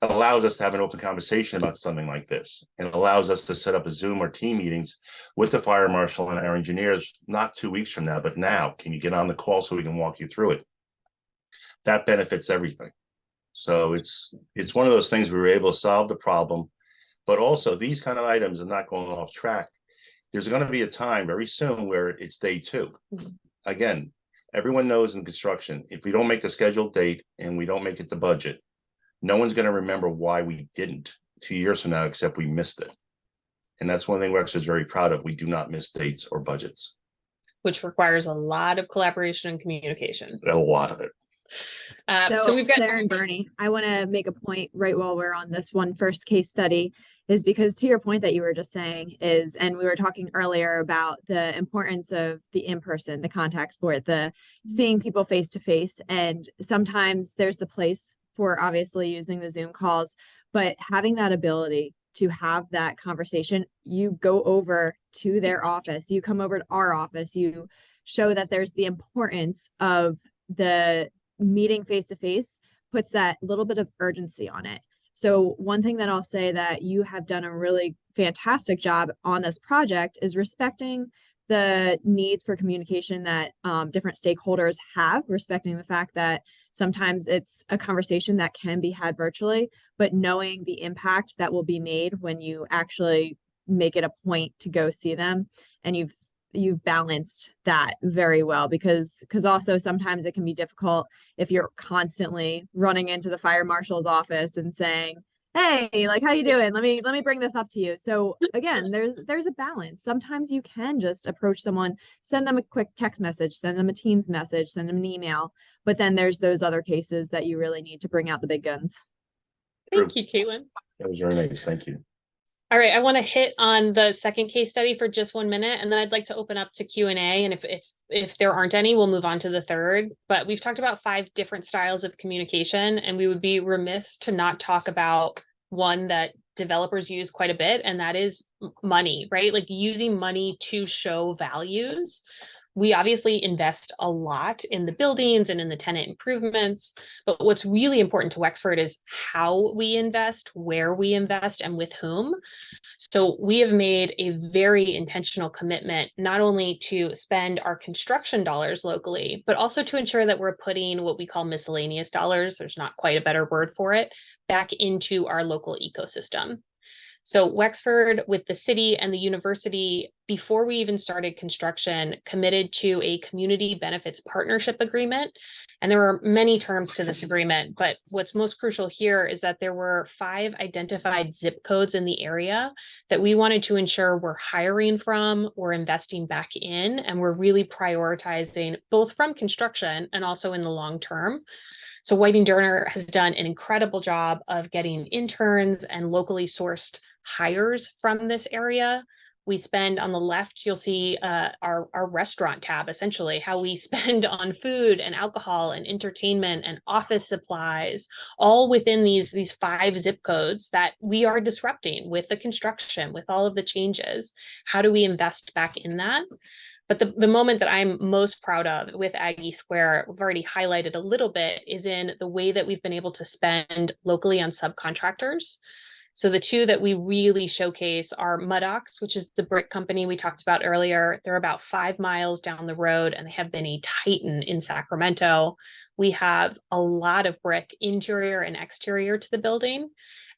It allows us to have an open conversation about something like this. And it allows us to set up a Zoom or team meetings with the fire marshal and our engineers, not 2 weeks from now, but now. Can you get on the call so we can walk you through it? That benefits everything. So it's one of those things we were able to solve the problem, but also these kind of items are not going off track. There's going to be a time very soon where it's day 2. Again, everyone knows in construction, if we don't make the scheduled date and we don't make it the budget, no one's going to remember why we didn't 2 years from now, except we missed it. And that's one thing Wexford is very proud of. We do not miss dates or budgets. Which requires a lot of collaboration and communication. A lot of it. So we've got Claire and Bernie, I want to make a point right while we're on this one first case study, is because to your point that you were just saying is, and we were talking earlier about the importance of the in-person, the contact sport, the seeing people face to face. And sometimes there's the place for obviously using the Zoom calls, but having that ability to have that conversation, you go over to their office, you come over to our office, you show that there's the importance of the meeting face to face, puts that little bit of urgency on it. So one thing that I'll say that you have done a really fantastic job on this project is respecting the needs for communication that different stakeholders have, respecting the fact that sometimes it's a conversation that can be had virtually, but knowing the impact that will be made when you actually make it a point to go see them. And you've balanced that very well, because also sometimes it can be difficult if you're constantly running into the fire marshal's office and saying, hey, like, how you doing? Let me bring this up to you. So again, there's a balance. Sometimes you can just approach someone, send them a quick text message, send them a Teams message, send them an email. But then there's those other cases that you really need to bring out the big guns. Thank you, Caitlin. That was very nice. Thank you. All right, I want to hit on the second case study for just 1 minute, and then I'd like to open up to Q&A. And if there aren't any, we'll move on to the third. But we've talked about 5 different styles of communication, and we would be remiss to not talk about one that developers use quite a bit, and that is money, right? Like using money to show values. We obviously invest a lot in the buildings and in the tenant improvements, but what's really important to Wexford is how we invest, where we invest, and with whom. So we have made a very intentional commitment, not only to spend our construction dollars locally, but also to ensure that we're putting what we call miscellaneous dollars, there's not quite a better word for it, back into our local ecosystem. So Wexford, with the city and the university, before we even started construction, committed to a community benefits partnership agreement. And there were many terms to this agreement, but what's most crucial here is that there were 5 identified zip codes in the area that we wanted to ensure we're hiring from, we're investing back in, and we're really prioritizing both from construction and also in the long term. So Whiting Durner has done an incredible job of getting interns and locally sourced hires from this area. We spend on the left, you'll see our restaurant tab, essentially, how we spend on food and alcohol and entertainment and office supplies, all within these 5 zip codes that we are disrupting with the construction, with all of the changes. How do we invest back in that? But the moment that I'm most proud of with Aggie Square, we've already highlighted a little bit, is in the way that we've been able to spend locally on subcontractors. So the 2 that we really showcase are Muddox, which is the brick company we talked about earlier. They're about 5 miles down the road, and they have been a titan in Sacramento. We have a lot of brick interior and exterior to the building.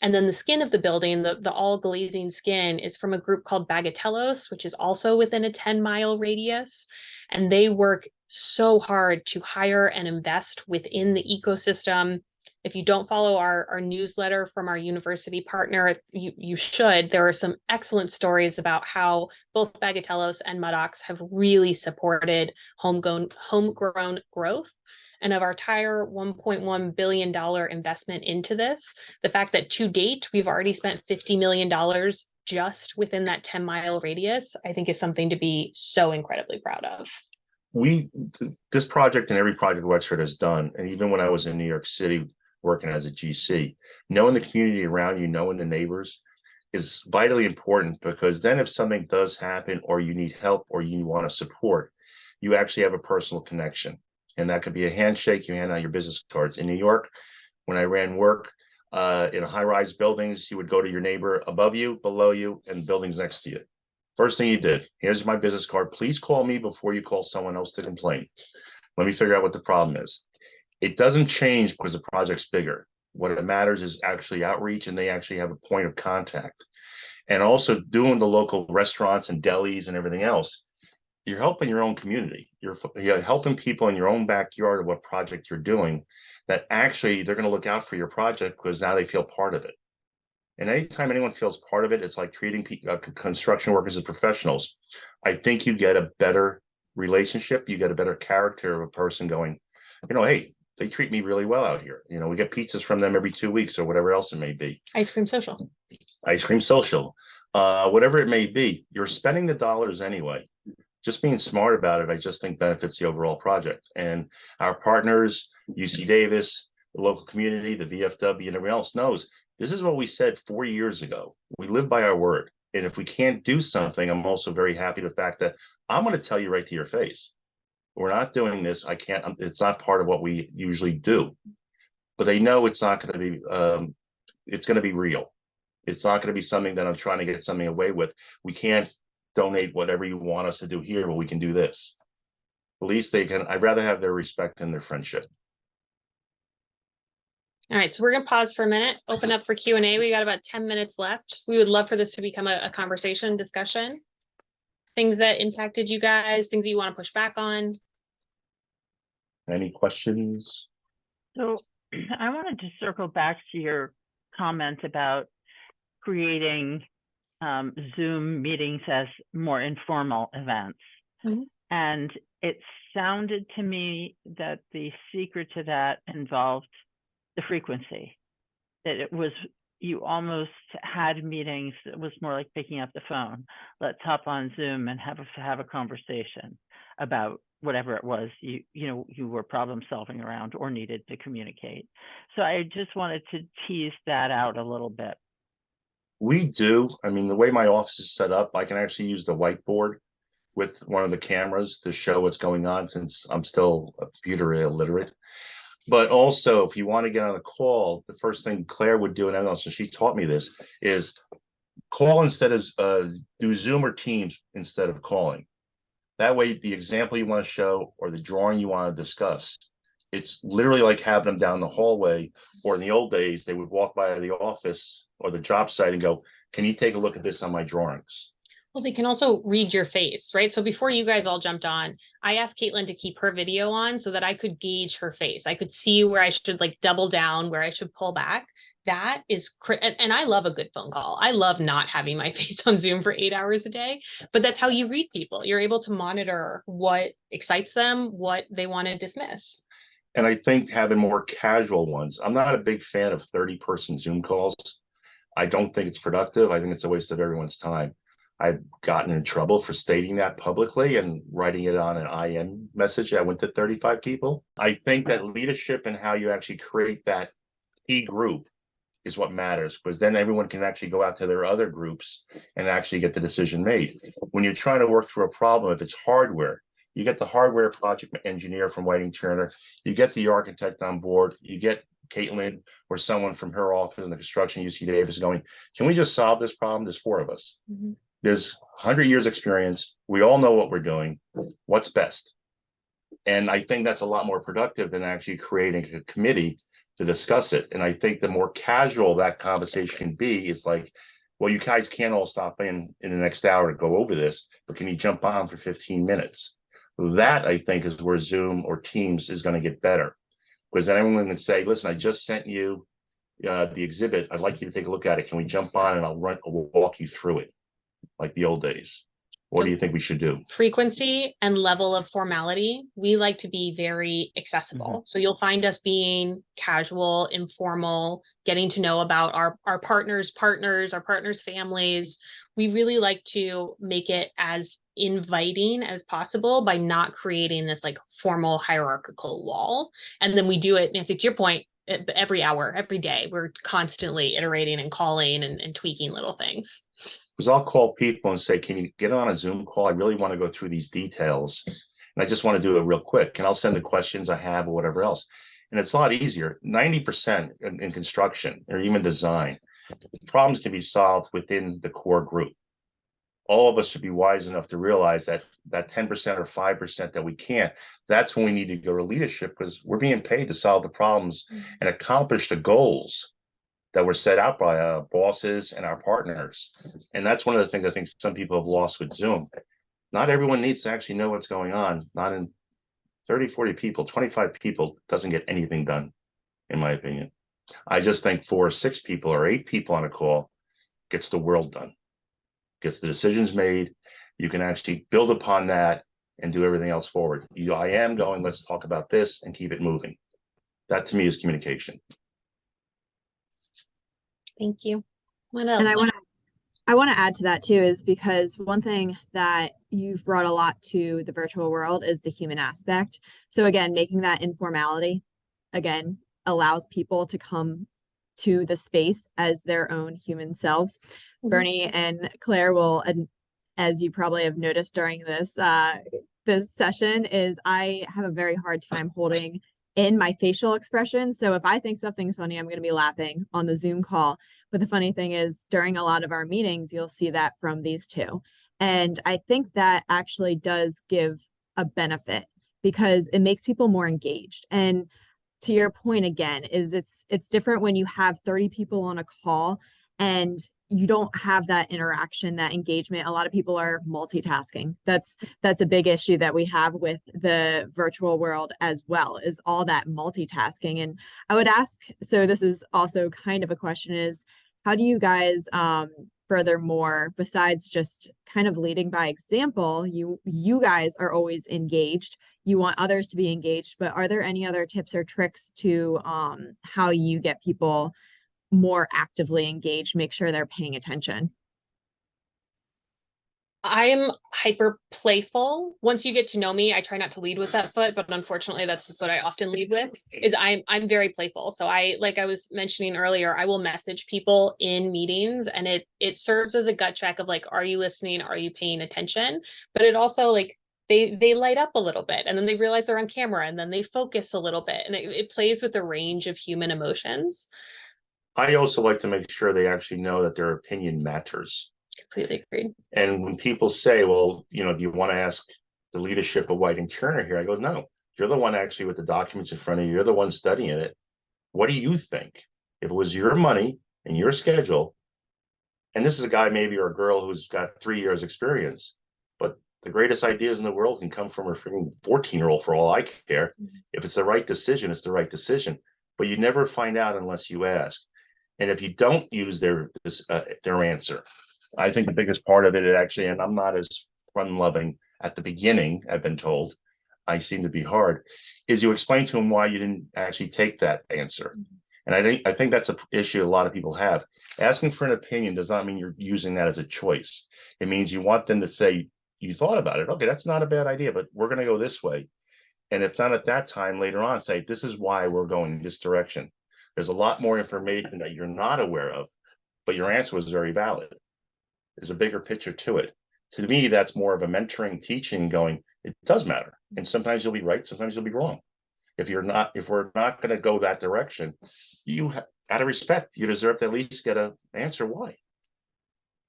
And then the skin of the building, the all glazing skin, is from a group called Bagatellos, which is also within a 10-mile radius. And they work so hard to hire and invest within the ecosystem. If you don't follow our newsletter from our university partner, you should. There are some excellent stories about how both Bagatellos and Muddox have really supported homegrown growth. And of our entire $1.1 billion investment into this, the fact that to date, we've already spent $50 million just within that 10-mile radius, I think is something to be so incredibly proud of. This project and every project Wexford has done, and even when I was in New York City working as a GC, knowing the community around you, knowing the neighbors is vitally important, because then if something does happen or you need help or you want to support, you actually have a personal connection. And that could be a handshake, you hand out your business cards. In New York, when I ran work in high-rise buildings, you would go to your neighbor above you, below you, and buildings next to you. First thing you did, here's my business card. Please call me before you call someone else to complain. Let me figure out what the problem is. It doesn't change because the project's bigger. What matters is actually outreach, and they actually have a point of contact. And also doing the local restaurants and delis and everything else, you're helping your own community. You're helping people in your own backyard of what project you're doing, that actually they're going to look out for your project because now they feel part of it. And anytime anyone feels part of it, it's like treating construction workers as professionals. I think you get a better relationship. You get a better character of a person going, hey, they treat me really well out here. We get pizzas from them every 2 weeks or whatever else it may be. Ice cream social. Ice cream social. Whatever it may be, you're spending the dollars anyway. Just being smart about it, I just think benefits the overall project. And our partners, UC Davis, the local community, the VFW, and everyone else knows this is what we said 4 years ago. We live by our word. And if we can't do something, I'm also very happy the fact that I'm going to tell you right to your face, we're not doing this. I can't, it's not part of what we usually do. But they know it's not going to be it's going to be real. It's not going to be something that I'm trying to get something away with. We can't donate whatever you want us to do here, but we can do this. At least they can. I'd rather have their respect and their friendship. All right, so we're gonna pause for a minute, open up for Q&A. We got about 10 minutes left. We would love for this to become a conversation, discussion. Things that impacted you guys, things that you want to push back on. Any questions? So I wanted to circle back to your comment about creating Zoom meetings as more informal events. Mm-hmm. And it sounded to me that the secret to that involved the frequency, that it was, you almost had meetings that was more like picking up the phone. Let's hop on Zoom and have a conversation about whatever it was you were problem solving around or needed to communicate. So I just wanted to tease that out a little bit. We do. I mean, the way my office is set up, I can actually use the whiteboard with one of the cameras to show what's going on, since I'm still a computer illiterate. But also, if you want to get on a call, the first thing Claire would do, and also she taught me this, is call instead of do Zoom or Teams instead of calling. That way, the example you want to show or the drawing you want to discuss, it's literally like having them down the hallway. Or in the old days, they would walk by the office or the job site and go, "Can you take a look at this on my drawings?" Well, they can also read your face, right? So before you guys all jumped on, I asked Caitlin to keep her video on so that I could gauge her face. I could see where I should like double down, where I should pull back. That is, and I love a good phone call. I love not having my face on Zoom for 8 hours a day, but that's how you read people. You're able to monitor what excites them, what they want to dismiss. And I think having more casual ones, I'm not a big fan of 30-person Zoom calls. I don't think it's productive. I think it's a waste of everyone's time. I've gotten in trouble for stating that publicly and writing it on an IM message that went to 35 people. I think that leadership and how you actually create that key group is what matters, because then everyone can actually go out to their other groups and actually get the decision made. When you're trying to work through a problem, if it's hardware, you get the hardware project engineer from Whiting Turner, you get the architect on board, you get Caitlin or someone from her office in the construction, UC Davis, going, "Can we just solve this problem? There's 4 of us." Mm-hmm. There's 100 years experience. We all know what we're doing. What's best? And I think that's a lot more productive than actually creating a committee to discuss it. And I think the more casual that conversation can be is like, well, you guys can't all stop in the next hour to go over this, but can you jump on for 15 minutes? That, I think, is where Zoom or Teams is going to get better. Because then everyone can say, listen, I just sent you the exhibit. I'd like you to take a look at it. Can we jump on and I'll walk you through it like the old days? What do you think we should do? Frequency and level of formality. We like to be very accessible. Mm-hmm. So you'll find us being casual, informal, getting to know about our partners, our partners' families. We really like to make it as inviting as possible by not creating this like formal hierarchical wall. And then we do it, Nancy, to your point, every hour, every day. We're constantly iterating and calling and tweaking little things. Because I'll call people and say, can you get on a Zoom call? I really want to go through these details. And I just want to do it real quick. And I'll send the questions I have or whatever else. And it's a lot easier. 90% in construction or even design, problems can be solved within the core group. All of us should be wise enough to realize that 10% or 5% that we can't, that's when we need to go to leadership, because we're being paid to solve the problems and accomplish the goals that were set out by our bosses and our partners. And that's one of the things I think some people have lost with Zoom. Not everyone needs to actually know what's going on. Not in 30, 40 people, 25 people doesn't get anything done, in my opinion. I just think 4 or 6 people or 8 people on a call gets the world done, gets the decisions made. You can actually build upon that and do everything else forward. I am going, let's talk about this and keep it moving. That to me is communication. Thank you. What else? And I want to add to that too, is because one thing that you've brought a lot to the virtual world is the human aspect. So again, making that informality, again, allows people to come to the space as their own human selves. Mm-hmm. Bernie and Claire will, as you probably have noticed during this this session, is I have a very hard time holding in my facial expression. So if I think something's funny, I'm going to be laughing on the Zoom call. But the funny thing is, during a lot of our meetings, you'll see that from these two. And I think that actually does give a benefit because it makes people more engaged. And to your point again, is it's different when you have 30 people on a call and you don't have that interaction, that engagement. A lot of people are multitasking. That's a big issue that we have with the virtual world as well, is all that multitasking. And I would ask, so this is also kind of a question, is how do you guys furthermore, besides just kind of leading by example, you guys are always engaged, you want others to be engaged, but are there any other tips or tricks to how you get people more actively engaged, make sure they're paying attention? I'm hyper playful. Once you get to know me, I try not to lead with that foot, but unfortunately that's the foot I often lead with, is I'm very playful. So like I was mentioning earlier, I will message people in meetings, and it serves as a gut check of like, are you listening? Are you paying attention? But it also like they light up a little bit, and then they realize they're on camera, and then they focus a little bit, and it plays with the range of human emotions. I also like to make sure they actually know that their opinion matters. Completely agreed. And when people say, well, do you want to ask the leadership of White and Turner here? I go, no, you're the one actually with the documents in front of you. You're the one studying it. What do you think? If it was your money and your schedule, and this is a guy maybe or a girl who's got 3 years experience, but the greatest ideas in the world can come from a freaking 14-year-old for all I care. If it's the right decision, it's the right decision. But you never find out unless you ask. And if you don't use their answer, I think the biggest part of it actually, and I'm not as fun-loving at the beginning, I've been told, I seem to be hard, is you explain to them why you didn't actually take that answer. And I think that's an issue a lot of people have. Asking for an opinion does not mean you're using that as a choice. It means you want them to say, you thought about it. Okay, that's not a bad idea, but we're going to go this way. And if not at that time, later on, say, this is why we're going this direction. There's a lot more information that you're not aware of, but your answer was very valid. There's a bigger picture to it. To me, that's more of a mentoring, teaching, going, it does matter. And sometimes you'll be right, sometimes you'll be wrong. If we're not going to go that direction, out of respect, you deserve to at least get an answer why.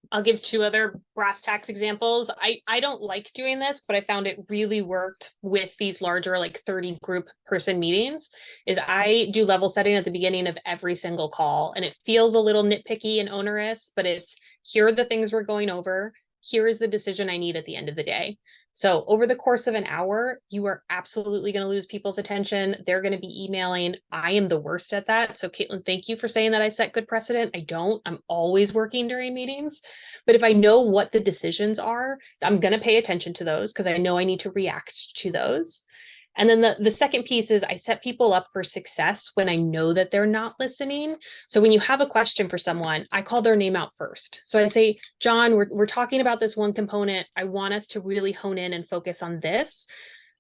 I'll give 2 other brass tacks examples. I don't like doing this, but I found it really worked with these larger, like 30 group person meetings, is I do level setting at the beginning of every single call. And it feels a little nitpicky and onerous, but it's, here are the things we're going over. Here is the decision I need at the end of the day. So over the course of an hour, you are absolutely going to lose people's attention. They're going to be emailing. I am the worst at that. So Caitlin, thank you for saying that I set good precedent. I don't. I'm always working during meetings. But if I know what the decisions are, I'm going to pay attention to those because I know I need to react to those. And then the second piece is I set people up for success when I know that they're not listening. So when you have a question for someone, I call their name out first. So I say, John, we're talking about this one component. I want us to really hone in and focus on this.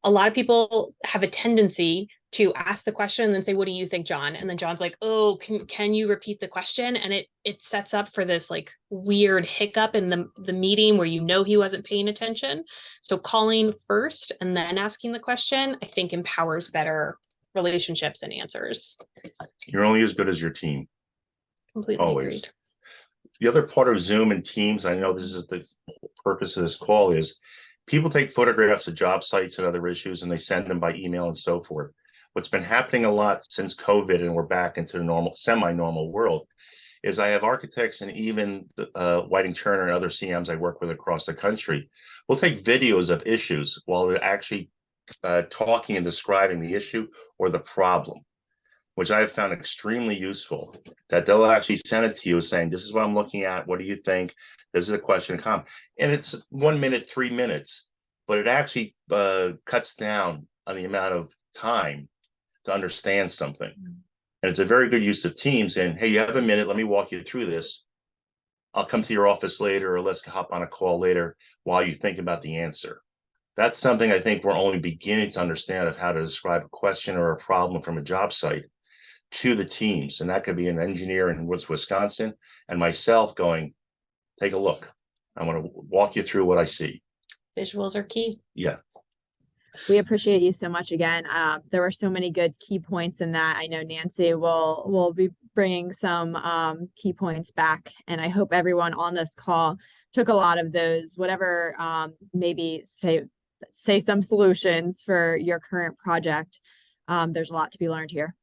A lot of people have a tendency to ask the question and then say, what do you think, John? And then John's like, oh, can you repeat the question? And it sets up for this like weird hiccup in the meeting where he wasn't paying attention. So calling first and then asking the question, I think empowers better relationships and answers. You're only as good as your team. Completely always. Agreed. The other part of Zoom and Teams, I know this is the purpose of this call, is people take photographs of job sites and other issues and they send them by email and so forth. What's been happening a lot since COVID and we're back into the normal, semi-normal world, is I have architects and even Whiting Turner and other CMs I work with across the country will take videos of issues while they're actually talking and describing the issue or the problem, which I have found extremely useful, that they'll actually send it to you saying, this is what I'm looking at. What do you think? This is a question and comment. And it's 1 minute, 3 minutes, but it actually cuts down on the amount of time to understand something. And it's a very good use of Teams. And hey, you have a minute, let me walk you through this. I'll come to your office later, or let's hop on a call later while you think about the answer. That's something I think we're only beginning to understand, of how to describe a question or a problem from a job site to the teams. And that could be an engineer in Wisconsin and myself going, take a look. I want to walk you through what I see. Visuals are key. Yeah. We appreciate you so much again. There were so many good key points in that. I know Nancy will be bringing some key points back, and I hope everyone on this call took a lot of those, whatever, maybe say some solutions for your current project. There's a lot to be learned here.